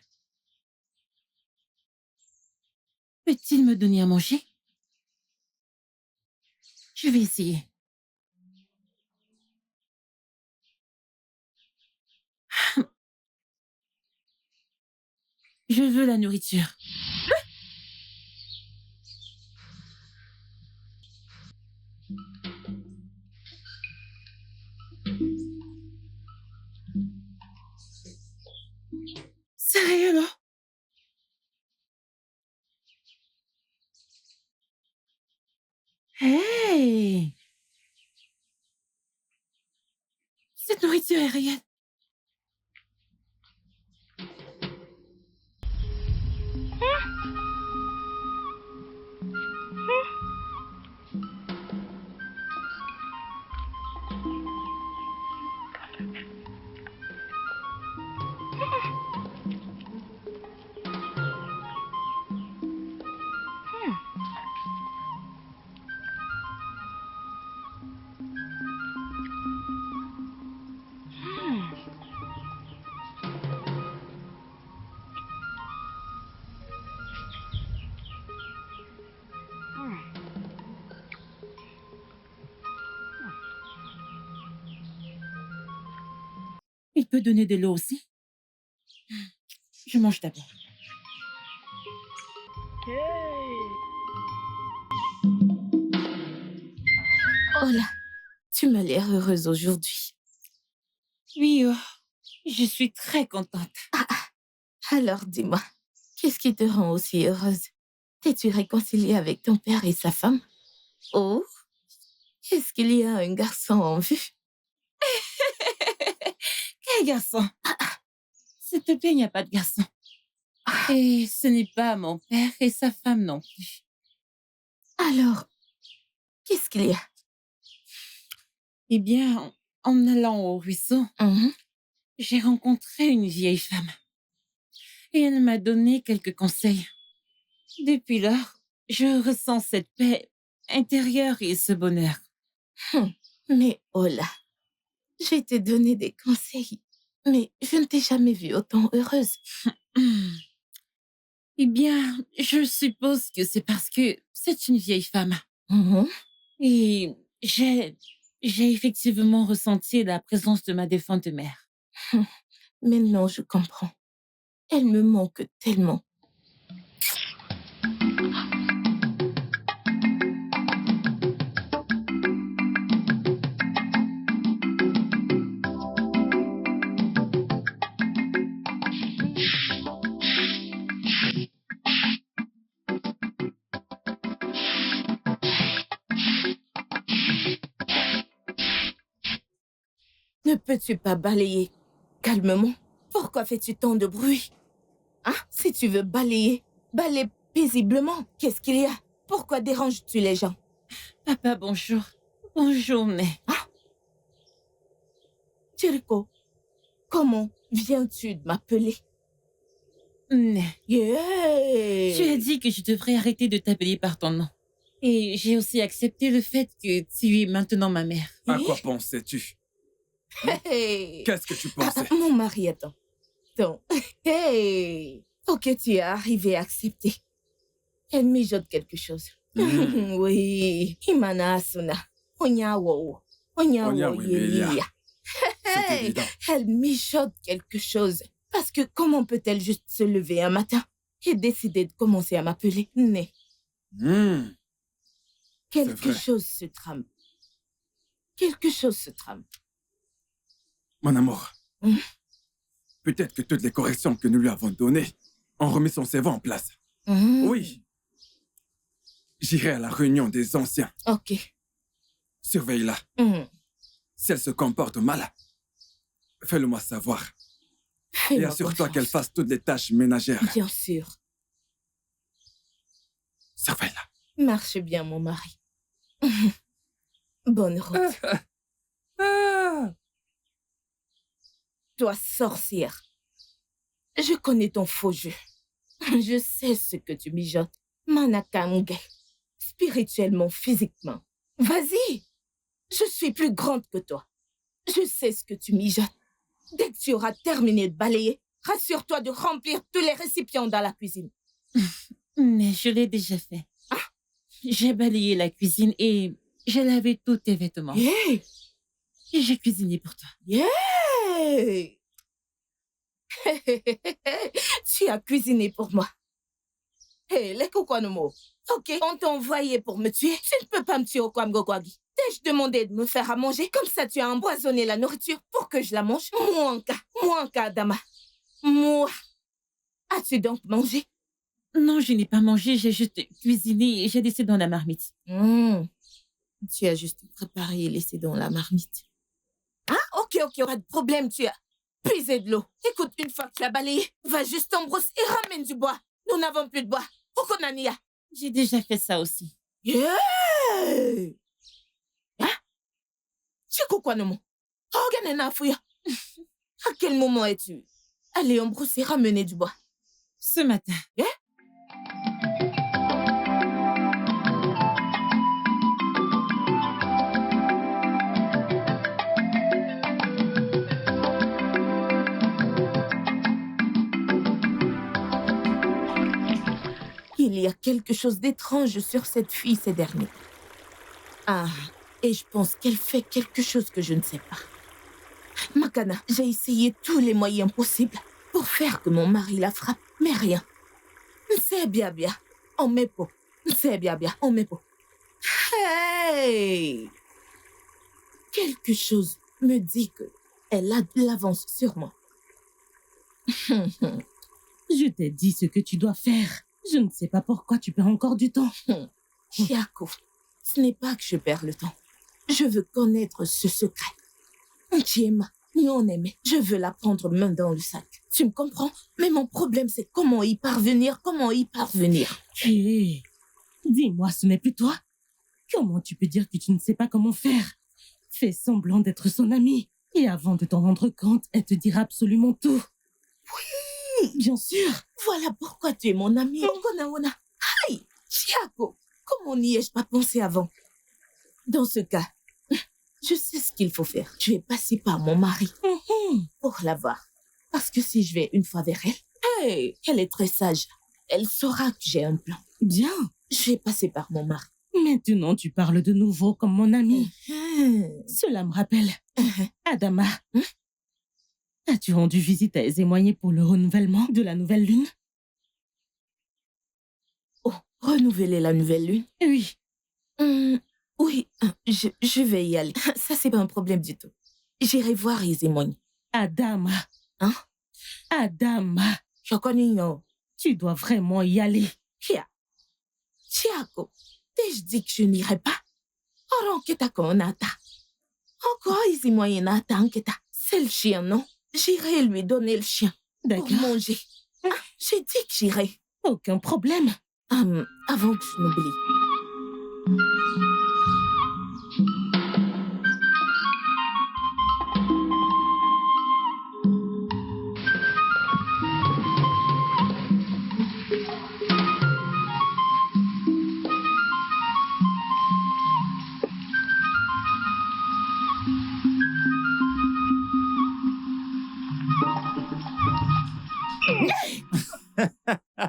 Peut-il me donner à manger? Je vais essayer. Je veux la nourriture. Sérieux, là? Hey! Cette nourriture est réelle. Il peut donner de l'eau aussi. Je mange d'abord. Oh là, tu m'as l'air heureuse aujourd'hui. Oui, je suis très contente. Alors dis-moi, qu'est-ce qui te rend aussi heureuse? T'es-tu réconciliée avec ton père et sa femme? Oh, est-ce qu'il y a un garçon en vue? Quel garçon? S'il te plaît, il n'y a pas de garçon. Et ce n'est pas mon père et sa femme non plus. Alors, qu'est-ce qu'il y a? Eh bien, en allant au ruisseau, Mhm. j'ai rencontré une vieille femme. Et elle m'a donné quelques conseils. Depuis lors, je ressens cette paix intérieure et ce bonheur. Mais oh là, je t'ai donné des conseils, mais je ne t'ai jamais vue autant heureuse. Eh bien, je suppose que c'est parce que c'est une vieille femme. Mhm. Et j'ai effectivement ressenti la présence de ma défunte mère. Maintenant, je comprends. Elle me manque tellement. Ne peux-tu pas balayer calmement? Pourquoi fais-tu tant de bruit? Hein? Si tu veux balayer, balaye paisiblement. Qu'est-ce qu'il y a? Pourquoi déranges-tu les gens? Papa, bonjour. Bonjour, mais... Jericho, comment viens-tu de m'appeler? Mais... Yeah! Tu as dit que je devrais arrêter de t'appeler par ton nom. Et j'ai aussi accepté le fait que tu es maintenant ma mère. À quoi pensais-tu? Hey! Qu'est-ce que tu pensais? Mon mari, attends. Hey! Ok, tu es arrivé à accepter. Elle mijote quelque chose. Oui. Imana Asuna. Onya wo. Onya Onya wo Wemelia. yelia. C'est Hey! évident. Elle mijote quelque chose. Parce que comment peut-elle juste se lever un matin et décider de commencer à m'appeler Né? Hmm. Quelque vrai. chose se trame. Quelque chose se trame. Mon amour, peut-être que toutes les corrections que nous lui avons données ont remis son cerveau en place. Oui. J'irai à la réunion des anciens. Ok. Surveille-la. Si elle se comporte mal, fais-le-moi savoir. Et Fais-moi assure-toi confiance. qu'elle fasse toutes les tâches ménagères. Bien sûr. Surveille-la. Marche bien, mon mari. Bonne route. Toi, sorcière. Je connais ton faux jeu. Je sais ce que tu mijotes. Manakange. Spirituellement, physiquement. Vas-y. Je suis plus grande que toi. Je sais ce que tu mijotes. Dès que tu auras terminé de balayer, rassure-toi de remplir tous les récipients dans la cuisine. Mais je l'ai déjà fait. J'ai balayé la cuisine et j'ai lavé tous tes vêtements. Yeah! Et j'ai cuisiné pour toi. Yeah! Tu as cuisiné pour moi. Hé, les Kokwanomo. Ok, on t'a envoyé pour me tuer. Tu ne peux pas me tuer au Kwamgogwagi. T'ai-je demandé de me faire à manger? Comme ça, tu as empoisonné la nourriture pour que je la mange. Mouanka, Adama. Moi. As-tu donc mangé? Non, je n'ai pas mangé, j'ai juste cuisiné et j'ai laissé dans la marmite. Tu as juste préparé et laissé dans la marmite. Ah, ok, pas de problème, tu as puisé de l'eau. Écoute, une fois que tu as balayé, va juste en brousse et ramène du bois. Nous n'avons plus de bois. Okonania. J'ai déjà fait ça aussi. Yeah! Hein? Chico Kwanomo. Organena Fouya. À quel moment es-tu allé en brousse et ramener du bois? Ce matin. Yeah? Il y a quelque chose d'étrange sur cette fille ces derniers temps. Ah, et je pense qu'elle fait quelque chose que je ne sais pas. Makana, j'ai essayé tous les moyens possibles pour faire que mon mari la frappe, mais rien. C'est bien, on met pas. C'est bien, on met pas. Hey! Quelque chose me dit qu'elle a de l'avance sur moi. Je t'ai dit ce que tu dois faire. Je ne sais pas pourquoi tu perds encore du temps. Chiako, ce n'est pas que je perds le temps. Je veux connaître ce secret. Chiema, non aimé, je veux la prendre main dans le sac. Tu me comprends? Mais mon problème, c'est comment y parvenir. Hé, dis-moi, ce n'est plus toi? Comment tu peux dire que tu ne sais pas comment faire? Fais semblant d'être son amie. Et avant de t'en rendre compte, elle te dira absolument tout. Oui, bien sûr. Voilà pourquoi tu es mon ami. Okonaona. Aïe, Chiako, comment n'y ai-je pas pensé avant? Dans ce cas, je sais ce qu'il faut faire. Je vais passer par mon mari pour la voir. Parce que si je vais une fois vers elle, hey, elle est très sage. Elle saura que j'ai un plan. Bien. Je vais passer par mon mari. Maintenant, tu parles de nouveau comme mon ami. Cela me rappelle. Adama, as-tu rendu visite à Ezemoye pour le renouvellement de la nouvelle lune? Oh, renouveler la nouvelle lune? Oui. Oui, je vais y aller. Ça, c'est pas un problème du tout. J'irai voir Ezemoye. Adama. Hein? Adama. Je connais, non. Tu dois vraiment y aller. Chiako, t'ai-je dit que je n'irai pas? Oranketa konata. Encore Ezemoye nata anketa. C'est le chien, non? J'irai lui donner le chien. D'accord. Pour manger. J'ai dit que j'irai. Aucun problème. Avant que je n'oublie.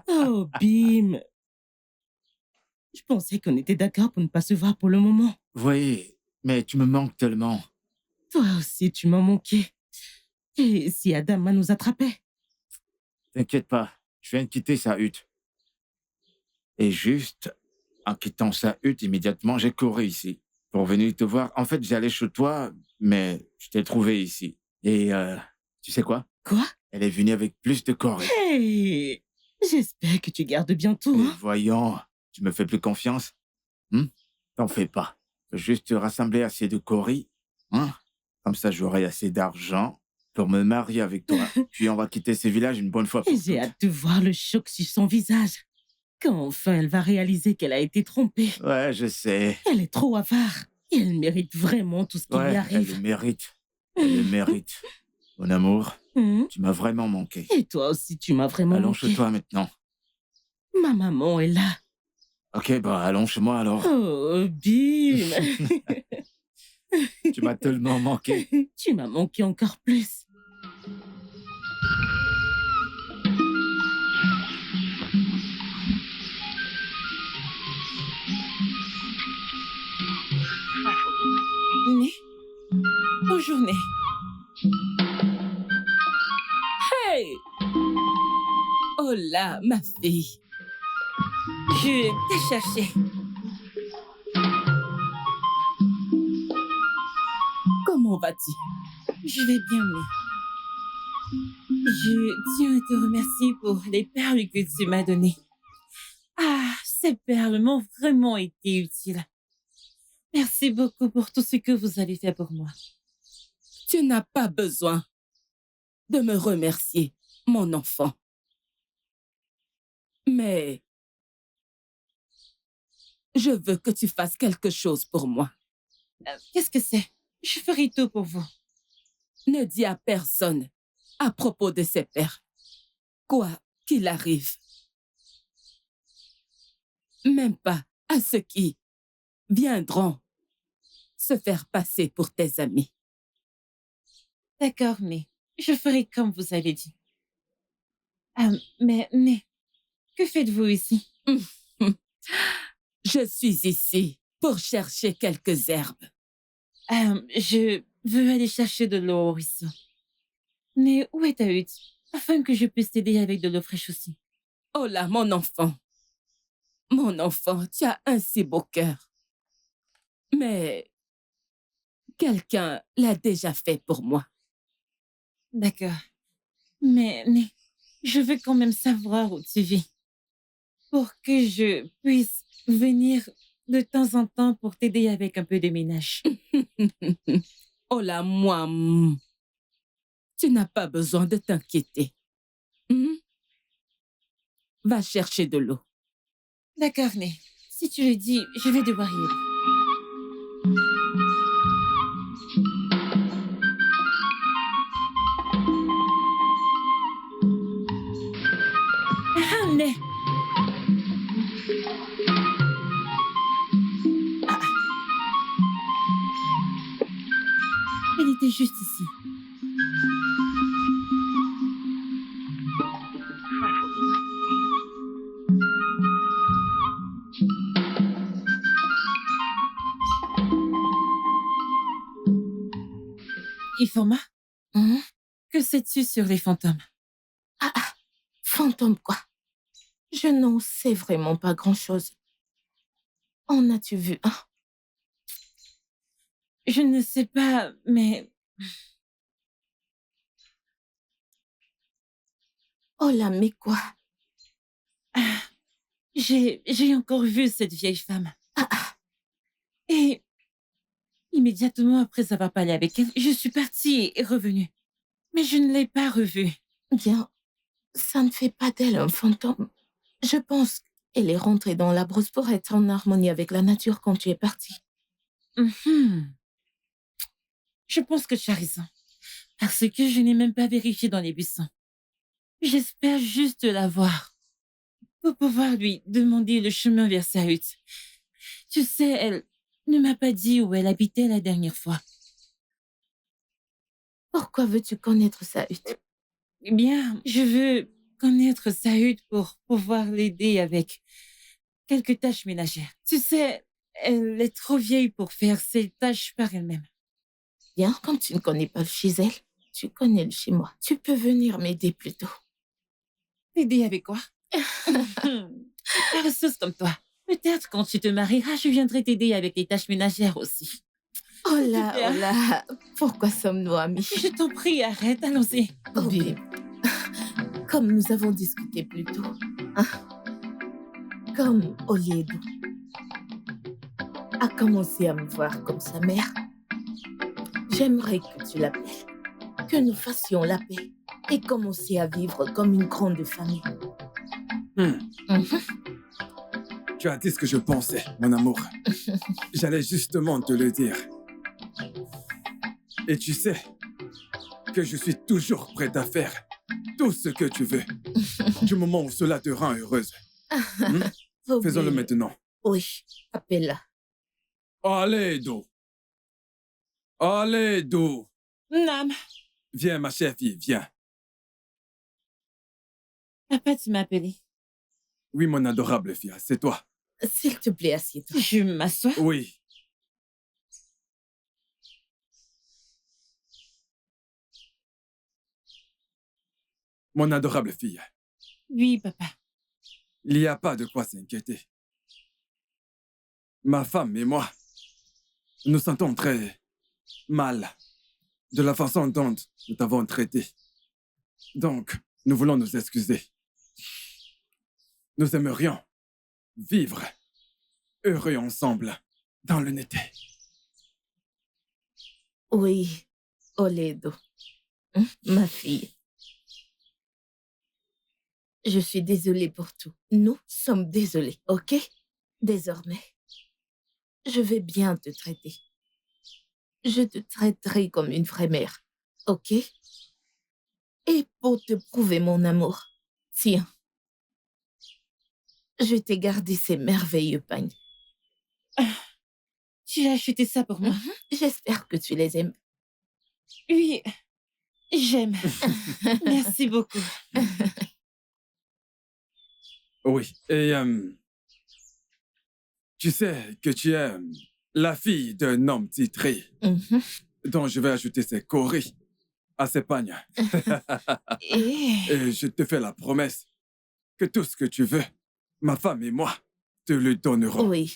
Oh, Bim. Je pensais qu'on était d'accord pour ne pas se voir pour le moment. Oui, mais tu me manques tellement. Toi aussi, tu m'as manqué. Et si Adama nous attrapait? T'inquiète pas, je viens de quitter sa hutte. Et juste en quittant sa hutte immédiatement, j'ai couru ici pour venir te voir. En fait, j'allais chez toi, mais je t'ai trouvé ici. Et tu sais quoi? Quoi? Elle est venue avec plus de corps. Hey, j'espère que tu gardes bien tout. Et voyons, tu me fais plus confiance? T'en fais pas. Faut juste rassembler assez de coris. Comme ça, j'aurai assez d'argent pour me marier avec toi. Puis on va quitter ce village une bonne fois pour toutes. J'ai hâte de voir le choc sur son visage. Quand enfin elle va réaliser qu'elle a été trompée. Ouais, je sais. Elle est trop avare. Et elle mérite vraiment tout ce qui lui arrive. Elle le mérite. Elle le mérite. Mon amour, tu m'as vraiment manqué. Et toi aussi, tu m'as vraiment Allons manqué. chez toi maintenant. Ma maman est là. Ok, bah allons chez moi alors. Oh, Bim. Tu m'as tellement manqué. Tu m'as manqué encore plus. Né? Bonjour, Né. Hey! Oh là, ma fille. Je t'ai cherché. Comment vas-tu? Je vais bien, mais je tiens à te remercier pour les perles que tu m'as données. Ah, ces perles m'ont vraiment été utiles. Merci beaucoup pour tout ce que vous avez fait pour moi. Tu n'as pas besoin de me remercier, mon enfant. Mais je veux que tu fasses quelque chose pour moi. Qu'est-ce que c'est? Je ferai tout pour vous. Ne dis à personne à propos de ces perles, quoi qu'il arrive. Même pas à ceux qui viendront se faire passer pour tes amis. D'accord, mais je ferai comme vous avez dit. Mais, que faites-vous ici? Je suis ici pour chercher quelques herbes. Je veux aller chercher de l'eau au ruisseau. Mais où est ta hutte? Afin que je puisse t'aider avec de l'eau fraîche aussi. Oh là, mon enfant. Mon enfant, tu as un si beau cœur. Mais quelqu'un l'a déjà fait pour moi. D'accord. Mais je veux quand même savoir où tu vis. Pour que je puisse venir de temps en temps pour t'aider avec un peu de ménage. Oh là, moi, tu n'as pas besoin de t'inquiéter. Va chercher de l'eau. D'accord, mais si tu le dis, je vais devoir y aller. Né. Elle était juste ici. Ifoma, que sais-tu sur les fantômes? Fantôme quoi? Je n'en sais vraiment pas grand-chose. En as-tu vu un? Je ne sais pas, mais... Oh là, mais quoi? J'ai encore vu cette vieille femme. Et immédiatement après avoir parlé avec elle, je suis partie et revenue. Mais je ne l'ai pas revue. Bien, ça ne fait pas d'elle un fantôme. Je pense qu'elle est rentrée dans la brousse pour être en harmonie avec la nature quand tu es partie. Je pense que tu as raison. Parce que je n'ai même pas vérifié dans les buissons. J'espère juste la voir. Pour pouvoir lui demander le chemin vers sa hutte. Tu sais, elle ne m'a pas dit où elle habitait la dernière fois. Pourquoi veux-tu connaître sa hutte? Eh bien, je veux connaître sa hutte pour pouvoir l'aider avec quelques tâches ménagères. Tu sais, elle est trop vieille pour faire ses tâches par elle-même. Bien, comme tu ne connais pas le chez elle, tu connais le chez moi. Tu peux venir m'aider plus tôt. T'aider avec quoi? Paresseuse comme toi. Peut-être quand tu te marieras, je viendrai t'aider avec les tâches ménagères aussi. Oh là, pourquoi sommes-nous amis? Je t'en prie, arrête, allons-y. Oh, babe. Comme nous avons discuté plus tôt, comme Oliedo a commencé à me voir comme sa mère, j'aimerais que tu l'appelles, que nous fassions la paix et commencer à vivre comme une grande famille. Tu as dit ce que je pensais, mon amour. J'allais justement te le dire. Et tu sais que je suis toujours prêt à faire tout ce que tu veux, du moment où cela te rend heureuse. Faisons-le maintenant. Oui, appelle-la. Allez, Do. Nam, Viens, ma chère fille, viens. papa, tu m'as appelé. Oui, mon adorable fille, c'est toi. S'il te plaît, assieds-toi. Je m'assois. Oui. Mon adorable fille, Oui, papa. il n'y a pas de quoi s'inquiéter. Ma femme et moi, nous sentons très mal de la façon dont nous t'avons traité. Donc, nous voulons nous excuser. Nous aimerions vivre heureux ensemble dans l'unité. Oui, Oledo. Ma fille. Je suis désolée pour tout. Nous sommes désolés, ok? Désormais, je vais bien te traiter. Je te traiterai comme une vraie mère, ok? Et pour te prouver mon amour, tiens, je t'ai gardé ces merveilleux pagnes. Tu as acheté ça pour moi? J'espère que tu les aimes. Oui, j'aime. Merci beaucoup. Oui, et tu sais que tu es la fille d'un homme titré dont je vais ajouter ses coris à ses pagnes. Et je te fais la promesse que tout ce que tu veux, ma femme et moi te le donnerons. Oui,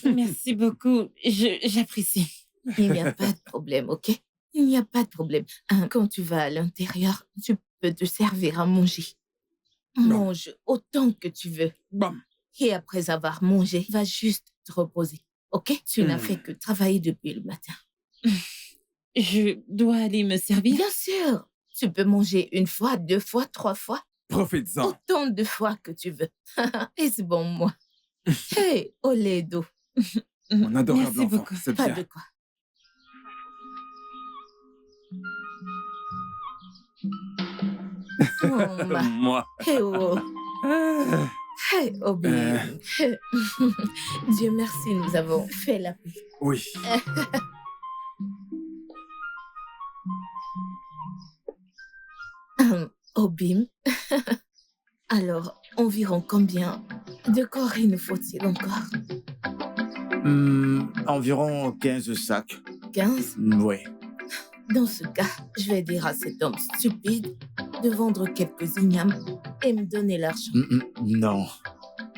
Merci beaucoup. J'apprécie. il n'y a pas de problème, ok? Il n'y a pas de problème. Quand tu vas à l'intérieur, tu peux te servir à manger. Mange autant que tu veux. Bam. Et après avoir mangé, va juste te reposer, ok? Tu n'as fait que travailler depuis le matin. Je dois aller me servir? Bien sûr, tu peux manger 1 fois, 2 fois, 3 fois, Profites-en. autant de fois que tu veux. Et c'est bon, moi. Hey, Oledo, Mon adorable Merci enfant, beaucoup. c'est pas bien. de quoi. Oh, ma. Moi. Hey, oh. Ah. Hey, Obi. Dieu merci, nous avons fait la paix. Oui. Obim. Alors, environ combien de corps il nous faut-il encore? Environ 15 sacs. 15? Ouais. Dans ce cas, je vais dire à cet homme stupide de vendre quelques ignames et me donner l'argent. Non.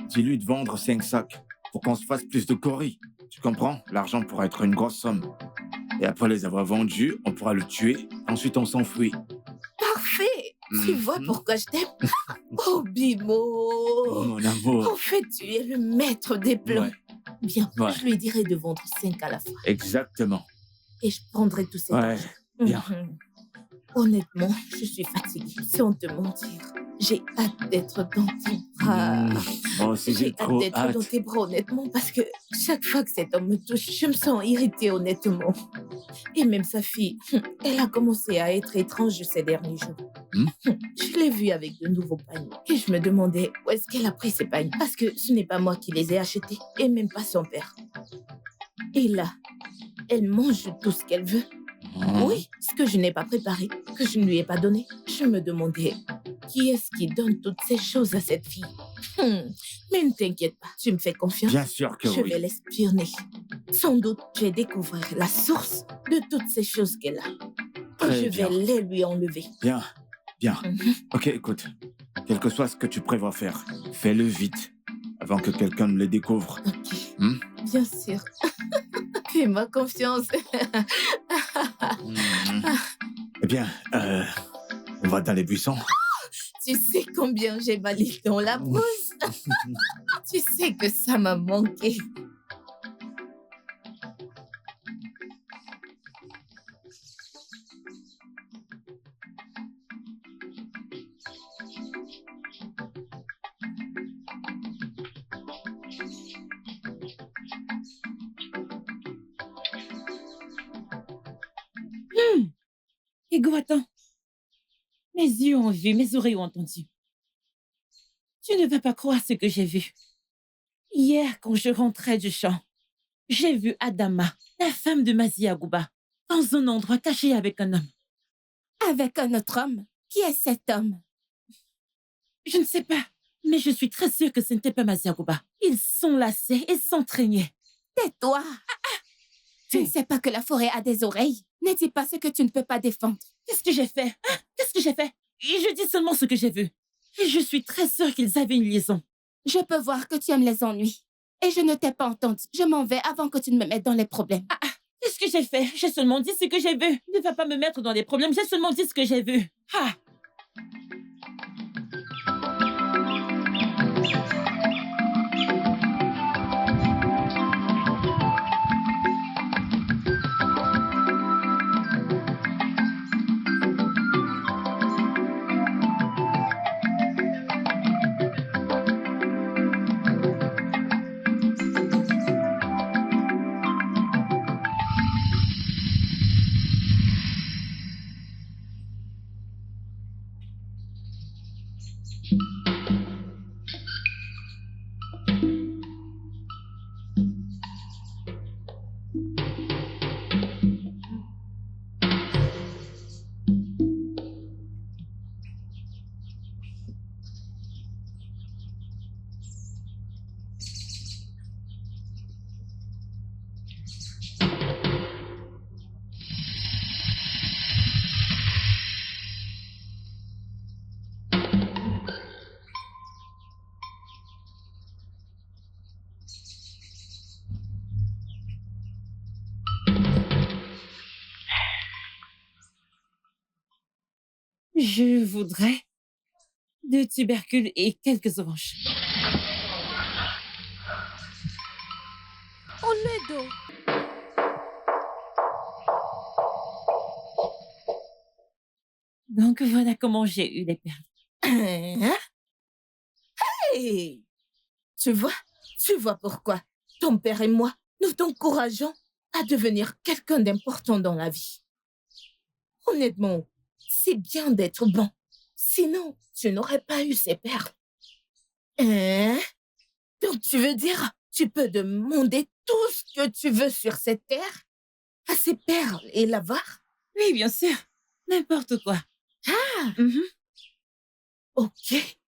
Dis-lui de vendre 5 sacs pour qu'on se fasse plus de coris. Tu comprends? L'argent pourra être une grosse somme. Et après les avoir vendus, on pourra le tuer. Ensuite, on s'enfuit. Parfait! Tu vois pourquoi je t'aime? Oh, Bimo! Oh, mon amour. En fait, tu es le maître des plans. Ouais. Bien, Ouais. je lui dirai de vendre 5 à la fois. Exactement. Et je prendrai tout cet Ouais. argent. Bien. Honnêtement, je suis fatiguée. Sans te mentir, j'ai hâte d'être dans tes bras. Moi aussi, J'ai j'ai hâte trop d'être hâte. dans tes bras, honnêtement, parce que chaque fois que cet homme me touche, je me sens irritée, honnêtement. Et même sa fille, elle a commencé à être étrange ces derniers jours. Je l'ai vue avec de nouveaux pagnes. Et je me demandais où est-ce qu'elle a pris ces pagnes. Parce que ce n'est pas moi qui les ai achetés, et même pas son père. Et là, elle mange tout ce qu'elle veut. Oui, ce que je n'ai pas préparé, que je ne lui ai pas donné. Je me demandais, qui est-ce qui donne toutes ces choses à cette fille? Mais ne t'inquiète pas, tu me fais confiance. Bien sûr que Je oui. vais l'espionner. Sans doute, je vais découvrir la source de toutes ces choses qu'elle a. Très Et je bien. vais les lui enlever. Bien. Bien. Mhm. Ok, écoute. Quel que soit ce que tu prévois faire, fais-le vite. Avant que quelqu'un ne le découvre. Ok, bien sûr. Fais-moi confiance. Eh bien, on va dans les buissons. Tu sais combien j'ai mal dans la brousse. Tu sais que ça m'a manqué. Ego, attends. Mes yeux ont vu, mes oreilles ont entendu. Tu ne vas pas croire ce que j'ai vu. Hier, quand je rentrais du champ, j'ai vu Adama, la femme de Mazi Agouba, dans un endroit caché avec un homme. Avec un autre homme? Qui est cet homme? Je ne sais pas, mais je suis très sûre que ce n'était pas Mazi Agouba. Ils s'enlaçaient et s'entraînaient. Tais-toi. Tu ne sais pas que la forêt a des oreilles? Ne dis pas ce que tu ne peux pas défendre. Qu'est-ce que j'ai fait? Qu'est-ce que j'ai fait? je dis seulement ce que j'ai vu. Et je suis très sûre qu'ils avaient une liaison. Je peux voir que tu aimes les ennuis. Et je ne t'ai pas entendu. Je m'en vais avant que tu ne me mettes dans les problèmes. Qu'est-ce que j'ai fait? J'ai seulement dit ce que j'ai vu. Ne va pas me mettre dans des problèmes. J'ai seulement dit ce que j'ai vu. Ah! Je voudrais 2 tubercules et quelques oranges. On est d'eau. Donc voilà comment j'ai eu les perles. Hein? Hey! Tu vois pourquoi ton père et moi, nous t'encourageons à devenir quelqu'un d'important dans la vie. Honnêtement, c'est bien d'être bon. Sinon, tu n'aurais pas eu ces perles. Hein? Donc tu veux dire, tu peux demander tout ce que tu veux sur cette terre à ces perles et l'avoir? Oui, bien sûr. N'importe quoi. Ah! Mhm. Ok.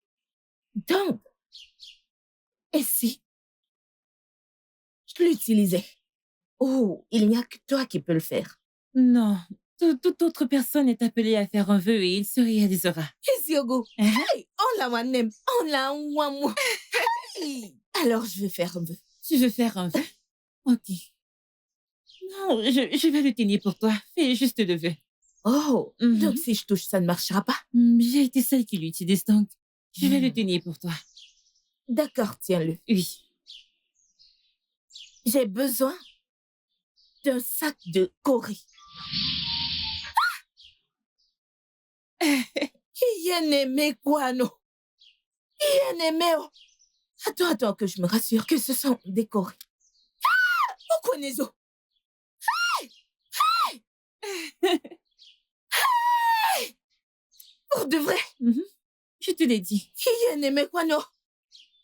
Donc, et si je l'utilisais? Oh, il n'y a que toi qui peux le faire. Non. Toute autre personne est appelée à faire un vœu et il se réalisera. Yogo. Hein? Hey, on la wanem, on la wamu. Hey. Alors, je vais faire un vœu. Tu veux faire un vœu? Ok. Non, je vais le tenir pour toi. Fais juste le vœu. Oh, Mhm. donc si je touche, ça ne marchera pas. J'ai été celle qui l'utilise donc. Je vais le tenir pour toi. D'accord, tiens-le. Oui. J'ai besoin d'un sac de Corée. Aimé quoi, non? Aimé. Attends, que je me rassure que ce sont des Corées. Pourquoi Nezo? Pour de vrai? Mhm. Je te l'ai dit. Aimé quoi, non?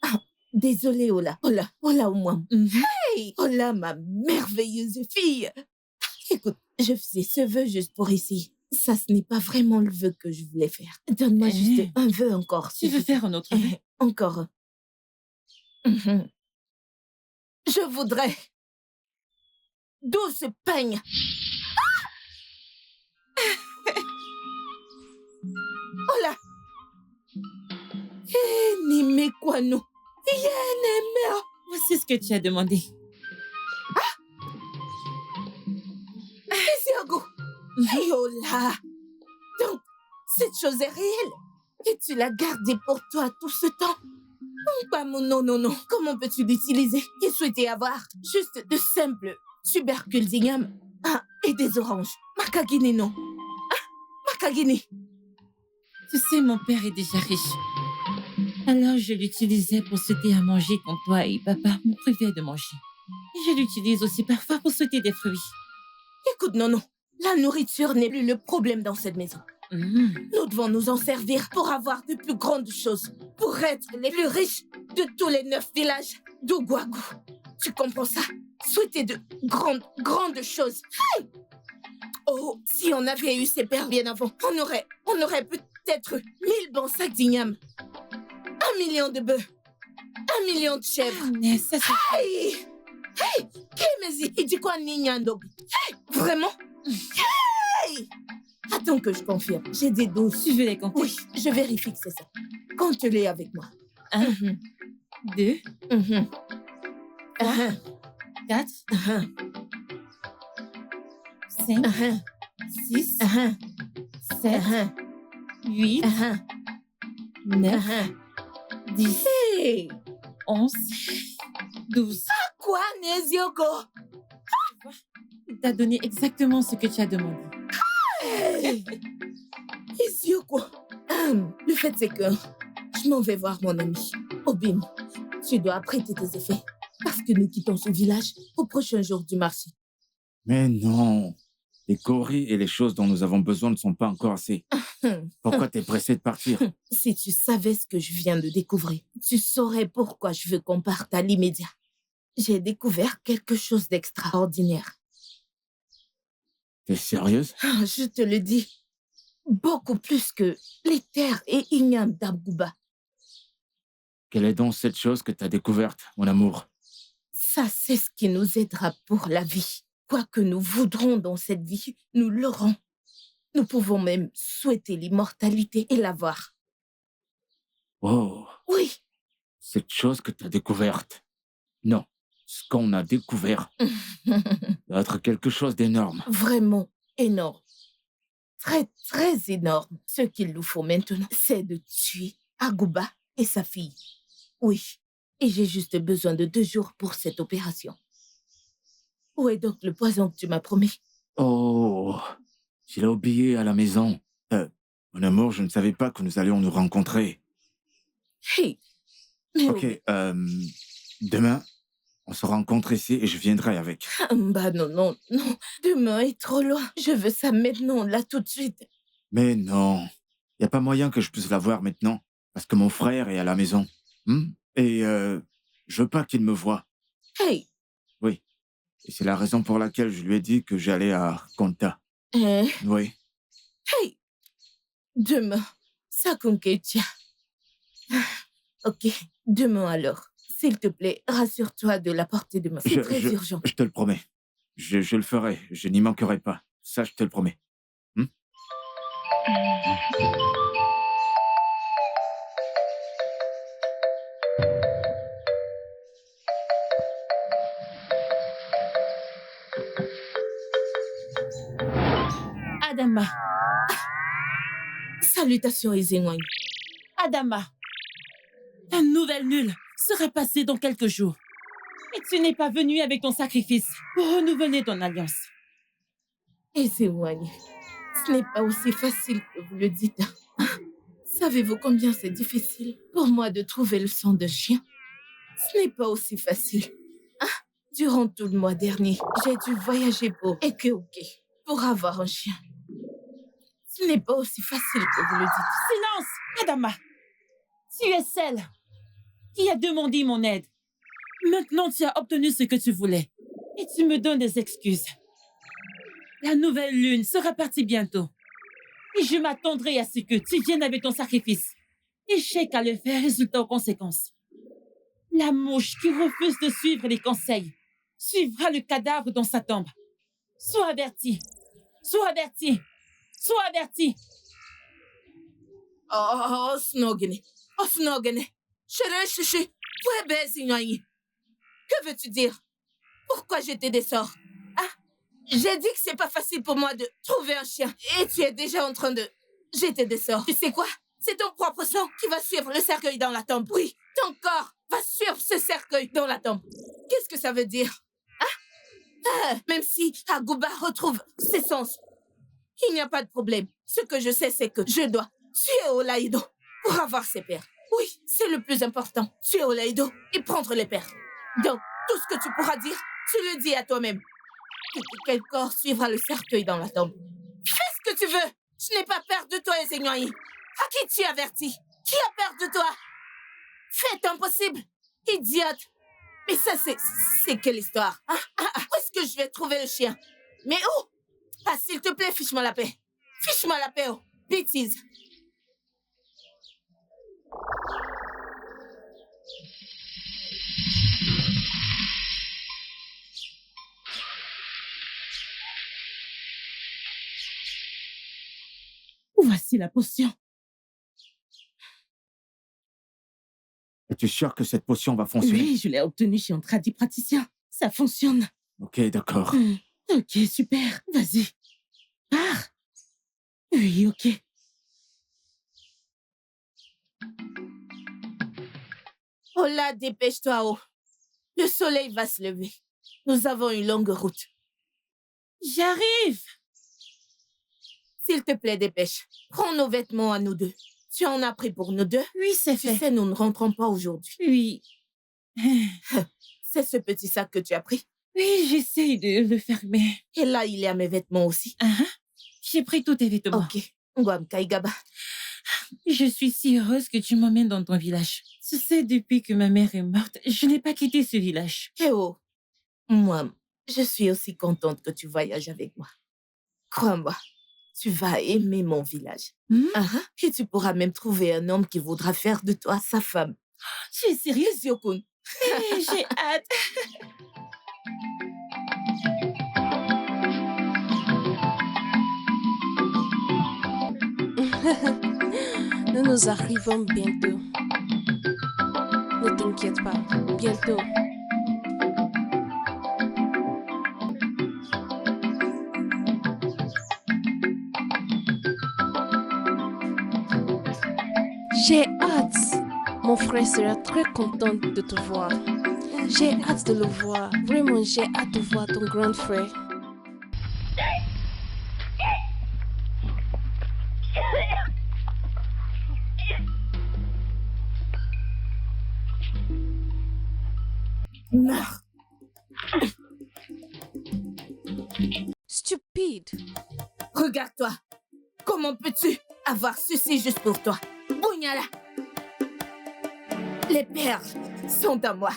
Ah, désolée, Ola, au moins. Mhm. Hey, Ola, ma merveilleuse fille. Écoute, je faisais ce vœu juste pour ici. Ça, ce n'est pas vraiment le vœu que je voulais faire. Donne-moi juste un vœu encore. Tu veux faire un autre vœu? Encore. Mhm. Je voudrais 12 peignes. Oh là! N'aimez quoi, non? Voici ce que tu as demandé. Isiago! Oh là! Donc, cette chose est réelle. Et tu l'as gardée pour toi tout ce temps? Pas mon non. Comment peux-tu l'utiliser et souhaiter avoir juste de simples tubercules d'igname et des oranges? Makagini, non. Makagini. Tu sais, mon père est déjà riche. Alors, je l'utilisais pour souhaiter à manger quand toi et papa me privaient de manger. Et je l'utilise aussi parfois pour souhaiter des fruits. Écoute, non. La nourriture n'est plus le problème dans cette maison. Nous devons nous en servir pour avoir de plus grandes choses, pour être les plus riches de tous les 9 villages d'Ougouagou. Tu comprends ça? Souhaiter de grandes choses. Hey! Oh, si on avait eu ces perles bien avant, on aurait peut-être 1000 bons sacs d'igname, 1 million de bœufs, 1 million de chèvres. Mais ça, c'est... Hey! Kemezi, il dit quoi, Ninyando? Hey! Vraiment? Hey! Attends que je confirme. J'ai des doutes. Tu veux les compter? Oui, je vérifie que c'est ça. Compte-les avec moi. 1, 2, Mhm. 3, 4, Mhm. 5, Mhm. 6, Mhm. 7, Mhm. 8, Mhm. 9, Mhm. 10, Hey! 11, 12. Quoi, Nezioko? Il t'a donné exactement ce que tu as demandé. Hey! Nezioko. Le fait, c'est que je m'en vais voir mon ami. Obim, tu dois prêter tes effets. Parce que nous quittons ce village au prochain jour du marché. Mais non. Les coris et les choses dont nous avons besoin ne sont pas encore assez. Pourquoi t'es pressé de partir? Si tu savais ce que je viens de découvrir, tu saurais pourquoi je veux qu'on parte à l'immédiat. J'ai découvert quelque chose d'extraordinaire. T'es sérieuse? Je te le dis. Beaucoup plus que les terres et ignames d'Abgouba. Quelle est donc cette chose que t'as découverte, mon amour? Ça, c'est ce qui nous aidera pour la vie. Quoi que nous voudrons dans cette vie, nous l'aurons. Nous pouvons même souhaiter l'immortalité et l'avoir. Oh, Oui. cette chose que t'as découverte. Non, ce qu'on a découvert doit être quelque chose d'énorme. Vraiment énorme. Très, très énorme. Ce qu'il nous faut maintenant, c'est de tuer Agouba et sa fille. Oui. Et j'ai juste besoin de 2 jours pour cette opération. Où est donc le poison que tu m'as promis? Oh, je l'ai oublié à la maison. Mon amour, je ne savais pas que nous allions nous rencontrer. Hey. Mais Ok, demain, on se rencontre ici et je viendrai avec. Bah non, non, non. Demain est trop loin. Je veux ça maintenant, là, tout de suite. Mais non, il n'y a pas moyen que je puisse la voir maintenant, parce que mon frère est à la maison. Et je veux pas qu'il me voie. Hey. Oui, et c'est la raison pour laquelle je lui ai dit que j'allais à Konta. Oui. Hey. Demain, Sakunketia. Ok, demain alors. S'il te plaît, rassure-toi de l'apporter demain. C'est très urgent. Je te le promets. Je le ferai. Je n'y manquerai pas. Ça, je te le promets. Adama, Salutations, Ezengwang. Adama, ta nouvelle nulle sera passée dans quelques jours. Et tu n'es pas venu avec ton sacrifice pour renouveler ton alliance. Ezengwang, ce n'est pas aussi facile que vous le dites. Savez-vous combien c'est difficile pour moi de trouver le sang de chien? Ce n'est pas aussi facile. Durant tout le mois dernier, j'ai dû voyager pour Ekeoke pour avoir un chien. Ce n'est pas aussi facile que vous le dites. Silence, Adama. Tu es celle qui a demandé mon aide. Maintenant, tu as obtenu ce que tu voulais. Et tu me donnes des excuses. La nouvelle lune sera partie bientôt. Et je m'attendrai à ce que tu viennes avec ton sacrifice. Échec à le faire résultat aux conséquences. La mouche qui refuse de suivre les conseils suivra le cadavre dans sa tombe. Sois averti. Sois averti. Sois averti. Oh, Snogene. Oh, Snogene. Chérie. Que veux-tu dire? Pourquoi jeter des sorts? J'ai dit que c'est pas facile pour moi de trouver un chien. Et tu es déjà en train de jeter des sorts. Tu sais quoi? C'est ton propre sang qui va suivre le cercueil dans la tombe. Oui, ton corps va suivre ce cercueil dans la tombe. Qu'est-ce que ça veut dire? Même si Agouba retrouve ses sens, il n'y a pas de problème. Ce que je sais, c'est que je dois tuer Olaïdo pour avoir ses pères. Oui, c'est le plus important. Tuer Olaïdo et prendre les pères. Donc, tout ce que tu pourras dire, tu le dis à toi-même. Quel corps suivra le cercueil dans la tombe? Fais ce que tu veux. Je n'ai pas peur de toi, Ezengwang. À qui tu avertis? Qui a peur de toi? Fais ton possible, idiote. Mais ça, c'est quelle histoire? Où est-ce que je vais trouver le chien? Mais où? S'il te plaît, fiche-moi la paix. Fiche-moi la paix, oh. Bêtise. Voici la potion. Es-tu sûr que cette potion va fonctionner? Oui, je l'ai obtenue chez un praticien. Ça fonctionne. Ok, d'accord. Ok, super. Vas-y. Pars. Oui, ok. Oh là, dépêche-toi, oh. Le soleil va se lever. Nous avons une longue route. J'arrive. S'il te plaît, dépêche. Prends nos vêtements à nous deux. Tu en as pris pour nous deux? Oui, c'est Tu fait. sais, nous ne rentrons pas aujourd'hui. Oui. C'est ce petit sac que tu as pris. Oui, j'essaye de le fermer. Et là, il y a mes vêtements aussi. J'ai pris tous tes vêtements. Ok. Ngwam Kaigaba. Je suis si heureuse que tu m'emmènes dans ton village. Tu sais, depuis que ma mère est morte, je n'ai pas quitté ce village. Eh oh. Moi, je suis aussi contente que tu voyages avec moi. Crois-moi, tu vas aimer mon village. Et tu pourras même trouver un homme qui voudra faire de toi sa femme. Tu es sérieuse? Yokun. J'ai hâte. Nous arrivons bientôt. Ne t'inquiète pas, bientôt. J'ai hâte. Mon frère sera très content de te voir. J'ai hâte de le voir. Vraiment, j'ai hâte de voir ton grand frère. Meurs. Stupide. Regarde-toi. Comment peux-tu avoir ceci juste pour toi? Bougnala. Les perles sont à moi.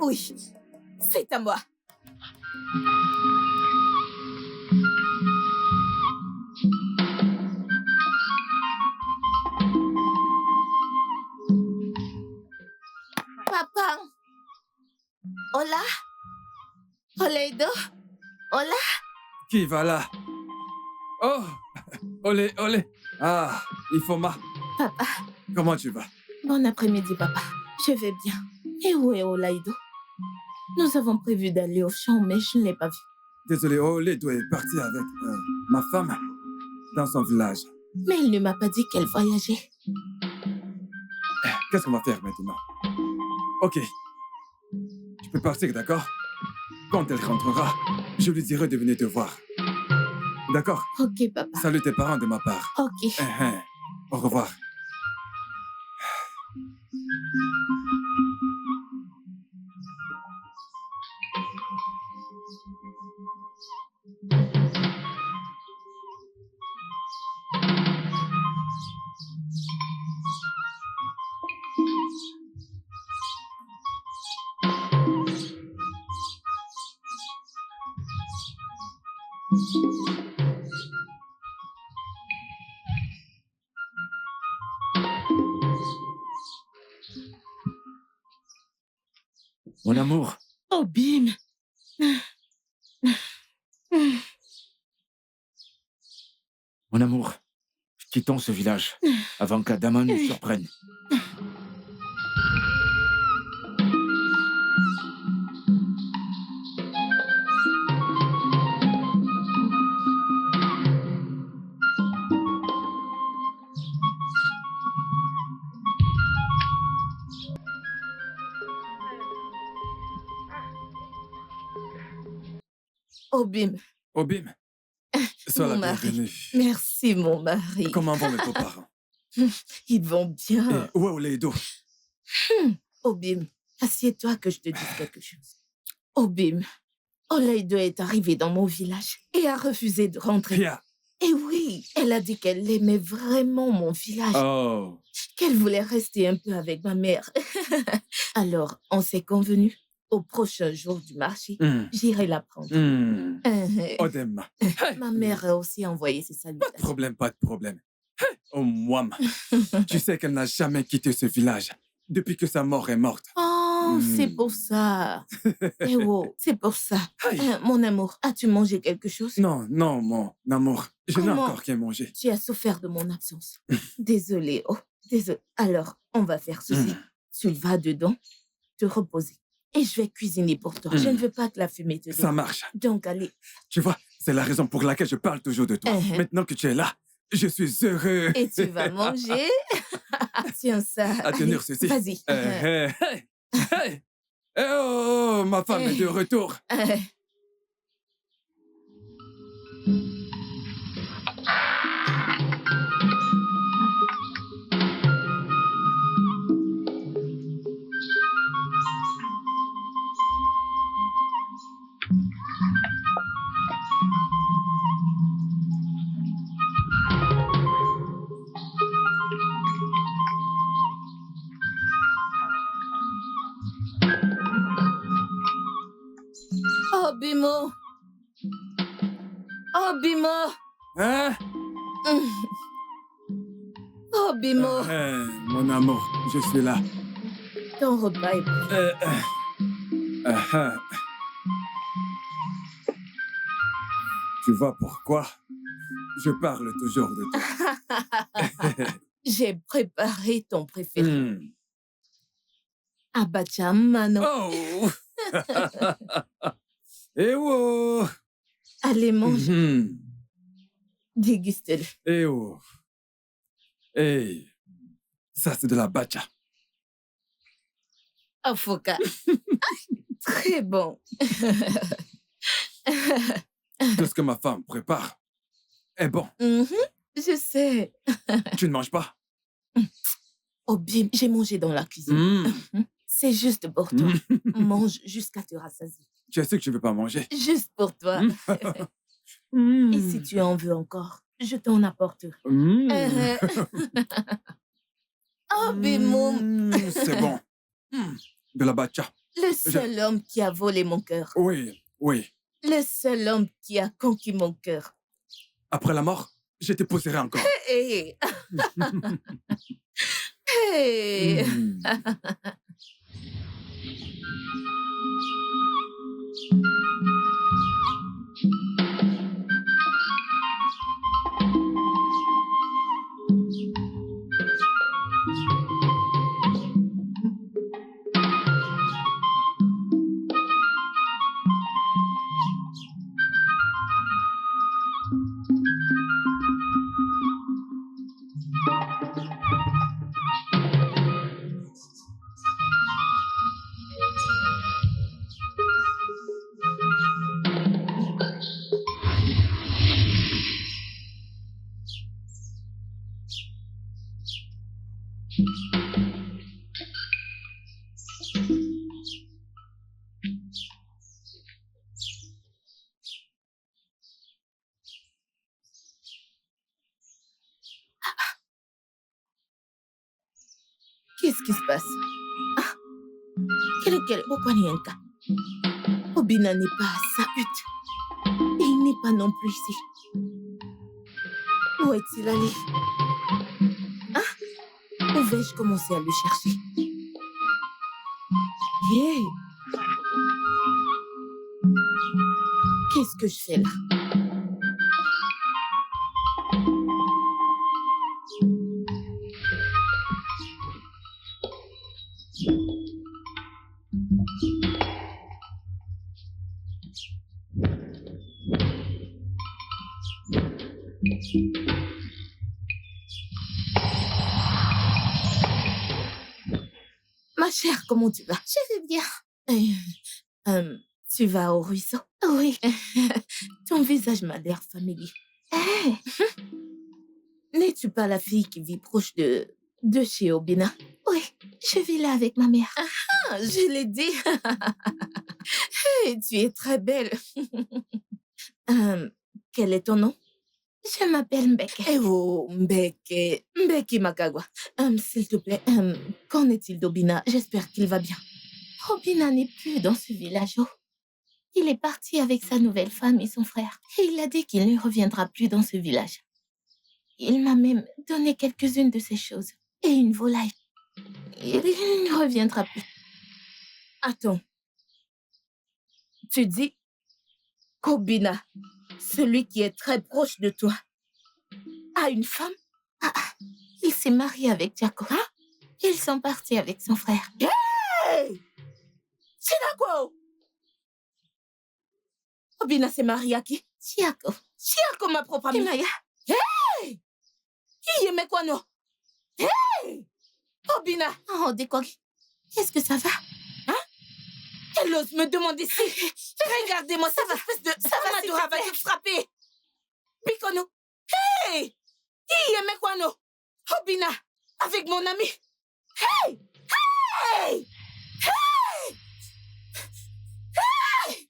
Oui, c'est à moi. Papa. Hola. Oleido. Hola. Qui va là? Oh! Olé, olé! Ah, Ifoma. Papa. Comment tu vas? Bon après-midi, papa. Je vais bien. Et où est Olaido? Nous avons prévu d'aller au champ, mais je ne l'ai pas vu. Désolé, Oleido est parti avec ma femme dans son village. Mais elle ne m'a pas dit qu'elle voyageait. Qu'est-ce qu'on va faire maintenant? Ok. Tu peux partir, d'accord? Quand elle rentrera, je lui dirai de venir te voir. D'accord? Ok, papa. Salut tes parents de ma part. Ok. Au revoir. Mon amour, Oh, Bim. mon amour, quittons ce village avant qu'Adama nous surprenne. Obim. Obim, sois la Mon mari. bienvenue. Merci, mon mari. Comment vont mes beaux-parents? Ils vont bien. Et où est Oleido? Obim, assieds-toi que je te dise quelque chose. Obim, Oleido est arrivée dans mon village et a refusé de rentrer. Ria. Et oui, elle a dit qu'elle aimait vraiment mon village, Oh. qu'elle voulait rester un peu avec ma mère. Alors, on s'est convenu, au prochain jour du marché, j'irai la prendre. Odem. Ma mère a aussi envoyé ses Pas de salutations. problème, pas de problème. Oh, Mwam. Tu sais qu'elle n'a jamais quitté ce village depuis que sa mort est morte. Oh, Oh, c'est pour ça. Eh oh, c'est pour ça. Aïe. Mon amour, as-tu mangé quelque chose? Non, non, mon amour. Je n'ai Comment? encore rien mangé. Tu as souffert de mon absence. Désolée, oh, désolée. Alors, on va faire ceci. Tu vas dedans, te reposer. Et je vais cuisiner pour toi. Je ne veux pas que la fumée te Ça dérange. marche. Donc, allez. Tu vois, c'est la raison pour laquelle je parle toujours de toi. Maintenant que tu es là, je suis heureux. Et tu vas manger. Tiens ça. À tenir ceci. Vas-y. Hey, hey. Eh oh, ma femme est de retour. Oh, Bimo. Oh, Bimo. Hein? Oh, Bimo. Mon amour, je suis là. Ton repas est prêt. Tu vois pourquoi je parle toujours de toi. J'ai préparé ton préféré. Abacha mano. Oh! Eh oh! Allez, mange. Déguste-le. Eh oh! Hey! Ça, c'est de la bacha. Avocat. Très bon. Tout ce que ma femme prépare est bon. Je sais. Tu ne manges pas? Oh, Bim, j'ai mangé dans la cuisine. C'est juste pour toi. Mange jusqu'à te rassasier. Tu sais que je ne veux pas manger. Juste pour toi. Et si tu en veux encore, je t'en apporterai. Oh, Bimoum. C'est bon. De la bacha. Le seul homme qui a volé mon cœur. Oui, oui. Le seul homme qui a conquis mon cœur. Après la mort, je t'épouserai encore. Hey. Hey. Qu'est-ce qui se passe? Pourquoi Nienka? Obina n'est pas à sa hutte. Et il n'est pas non plus ici. Où est-il allé? Où vais-je commencer à le chercher? Yeah. Qu'est-ce que je fais là? Ma chère, comment tu vas? Je vais bien. Tu vas au ruisseau? Oui. Ton visage m'a l'air familier. N'es-tu pas la fille qui vit proche de chez Obina? Oui, je vis là avec ma mère. Je l'ai dit. Hey, tu es très belle. Quel est ton nom? Je m'appelle Mbeke. Eh oh, Mbeke. Mbeke Makagwa. S'il te plaît, qu'en est-il d'Obina? J'espère qu'il va bien. Obina n'est plus dans ce village. Oh. Il est parti avec sa nouvelle femme et son frère. Et il a dit qu'il ne reviendra plus dans ce village. Il m'a même donné quelques-unes de ces choses. Et une volaille. Il ne reviendra plus. Attends. Tu dis qu'Obina, celui qui est très proche de toi, a une femme? Il s'est marié avec Jaco. Ils sont partis avec son frère. Hey! Chinako! Obina s'est marié à qui? Chiako. Chiako, ma propre amie. Kimaya. Hey! Qui aimait quoi, non? Hey! Obina! Oh, Dekogi. Qu'est-ce que ça va? Hein? Elle ose me demander si... Regardez-moi, ça va, espèce de... Ça va, Madura va te frapper. Bikono. Hey! Qui aimait quoi, non? Obina, avec mon ami. Hey! Hey! Hey! Hey!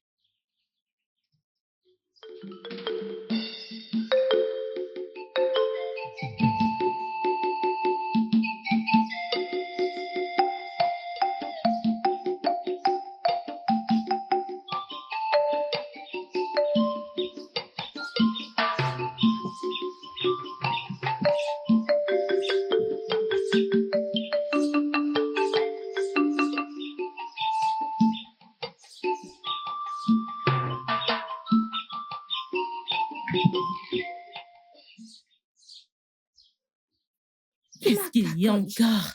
Qu'est-ce qu'il y a encore?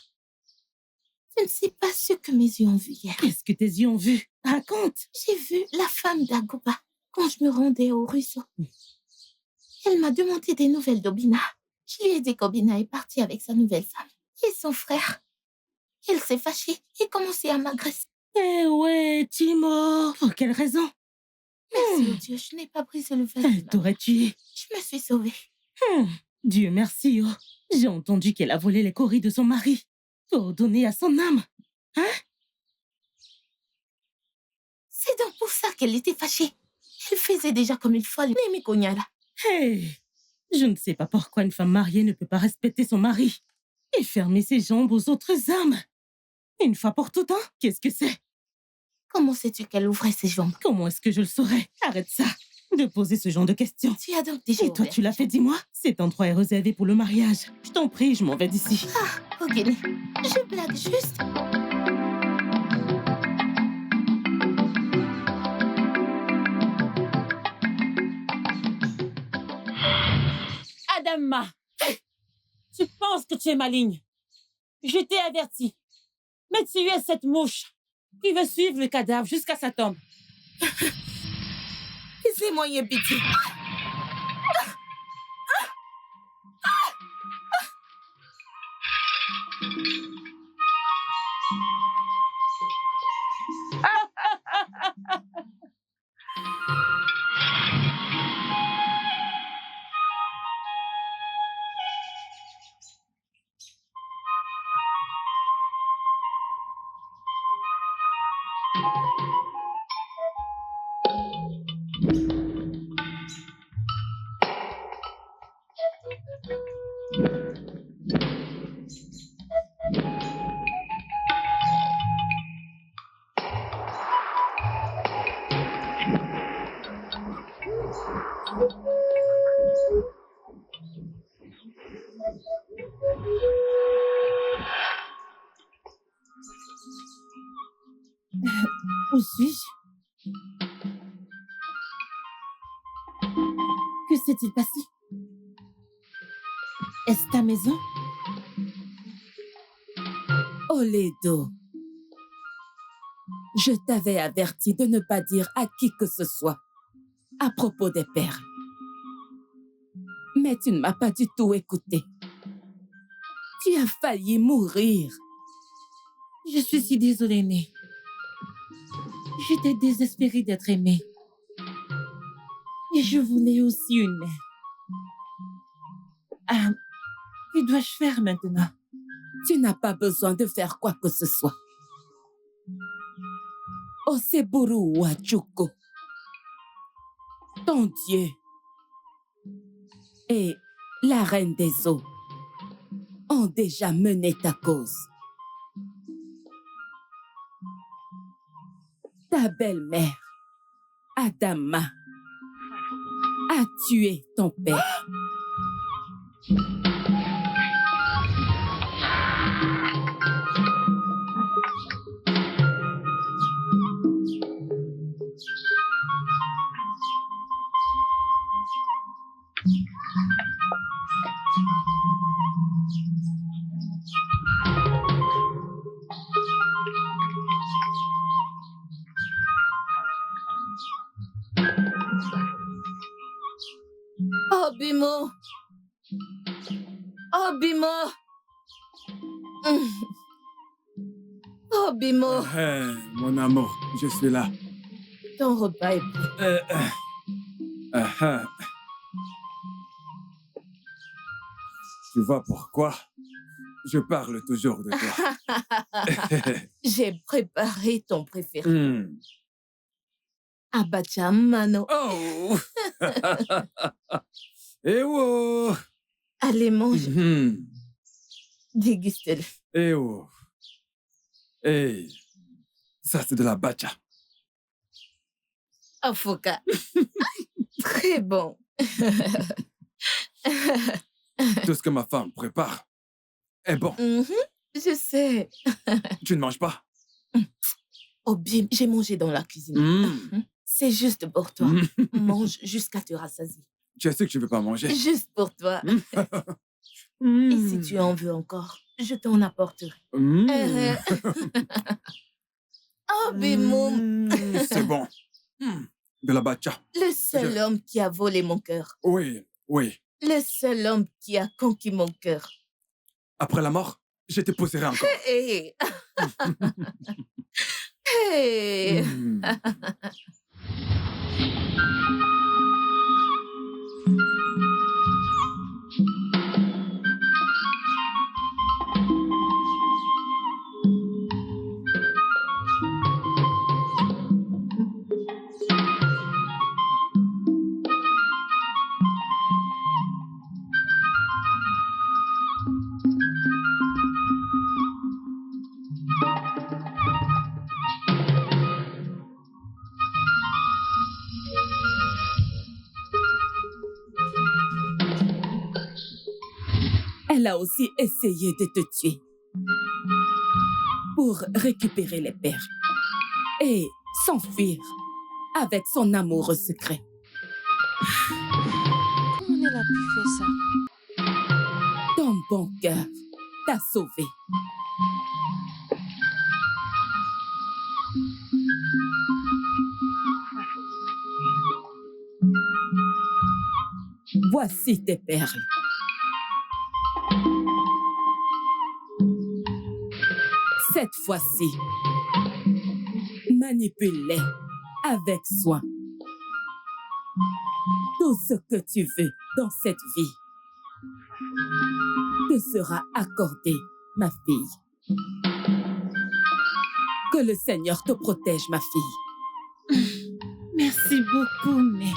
Je ne sais pas ce que mes yeux ont vu hier. Qu'est-ce que tes yeux ont vu? Raconte. J'ai vu la femme d'Agoba quand je me rendais au ruisseau. Elle m'a demandé des nouvelles d'Obina. Je lui ai dit qu'Obina est partie avec sa nouvelle femme et son frère. Elle s'est fâchée et commencé à m'agresser. Eh ouais, Timo. Pour quelle raison? Merci au Dieu, je n'ai pas brisé le verre. Elle t'aurait tué. Je me suis sauvée. Dieu merci, oh. J'ai entendu qu'elle a volé les coris de son mari pour donner à son âme. Hein? C'est donc pour ça qu'elle était fâchée. Elle faisait déjà comme une folle, mais Konyala. Hey, je ne sais pas pourquoi une femme mariée ne peut pas respecter son mari et fermer ses jambes aux autres âmes. Une fois pour toutes, hein? Qu'est-ce que c'est? Comment sais-tu qu'elle ouvrait ses jambes? Comment est-ce que je le saurais? Arrête ça, de poser ce genre de questions. Tu as donc déjà Et toi, ouvert. tu l'as fait, dis-moi? Cet endroit est réservé pour le mariage. Je t'en prie, je m'en vais d'ici. Ok, je blague juste. Adama, tu penses que tu es maligne. Je t'ai averti. Mais tu es cette mouche qui veut suivre le cadavre jusqu'à sa tombe. Laissez-moi y pitié. Où suis-je? Que s'est-il passé? Est-ce ta maison? Oledo, je t'avais averti de ne pas dire à qui que ce soit à propos des perles. Mais tu ne m'as pas du tout écouté. Tu as failli mourir. Je suis si désolée, aimée. J'étais désespérée d'être aimée. Et je voulais aussi une mère. Ah, que dois-je faire maintenant? Tu n'as pas besoin de faire quoi que ce soit. Oseburu Wachuko, ton Dieu, et la Reine des Eaux ont déjà mené ta cause. Ta belle-mère, Adama, a tué ton père. Bimo. Oh, Bimo. Oh, Bimo. Mon amour, je suis là. Ton repas est prêt. Tu vois pourquoi je parle toujours de toi. J'ai préparé ton préféré. Hmm. Abacha Mano. Oh! Eh oh! Allez, mange. Mhm. Déguste-le. Eh oh! Hey! Ça, c'est de la bacha. Avocat. Très bon. Tout ce que ma femme prépare est bon. Je sais. Tu ne manges pas? Oh, Bim, j'ai mangé dans la cuisine. Mm. C'est juste pour toi. Mm. Mange jusqu'à te rassasier. Tu sais que je ne veux pas manger. Juste pour toi. Mm. Et si tu en veux encore, je t'en apporterai. Mm. Oh, Bimoum, C'est bon. Mm. De la bacha. le seul homme qui a volé mon cœur. Oui, oui. Le seul homme qui a conquis mon cœur. Après la mort, je t'épouserai encore. Hey. Hey. Mm. Elle a aussi essayé de te tuer pour récupérer les perles et s'enfuir avec son amoureux secret. Comment elle a pu faire ça? Ton bon cœur t'a sauvé. Voici tes perles. Cette fois-ci, manipule-les avec soin. Tout ce que tu veux dans cette vie te sera accordé, ma fille. Que le Seigneur te protège, ma fille. Merci beaucoup, mais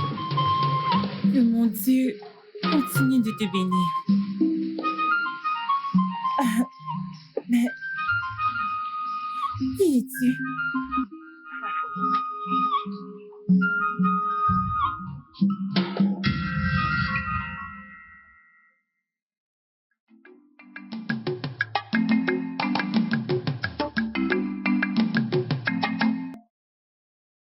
que mon Dieu continue de te bénir. Mais qui es-tu?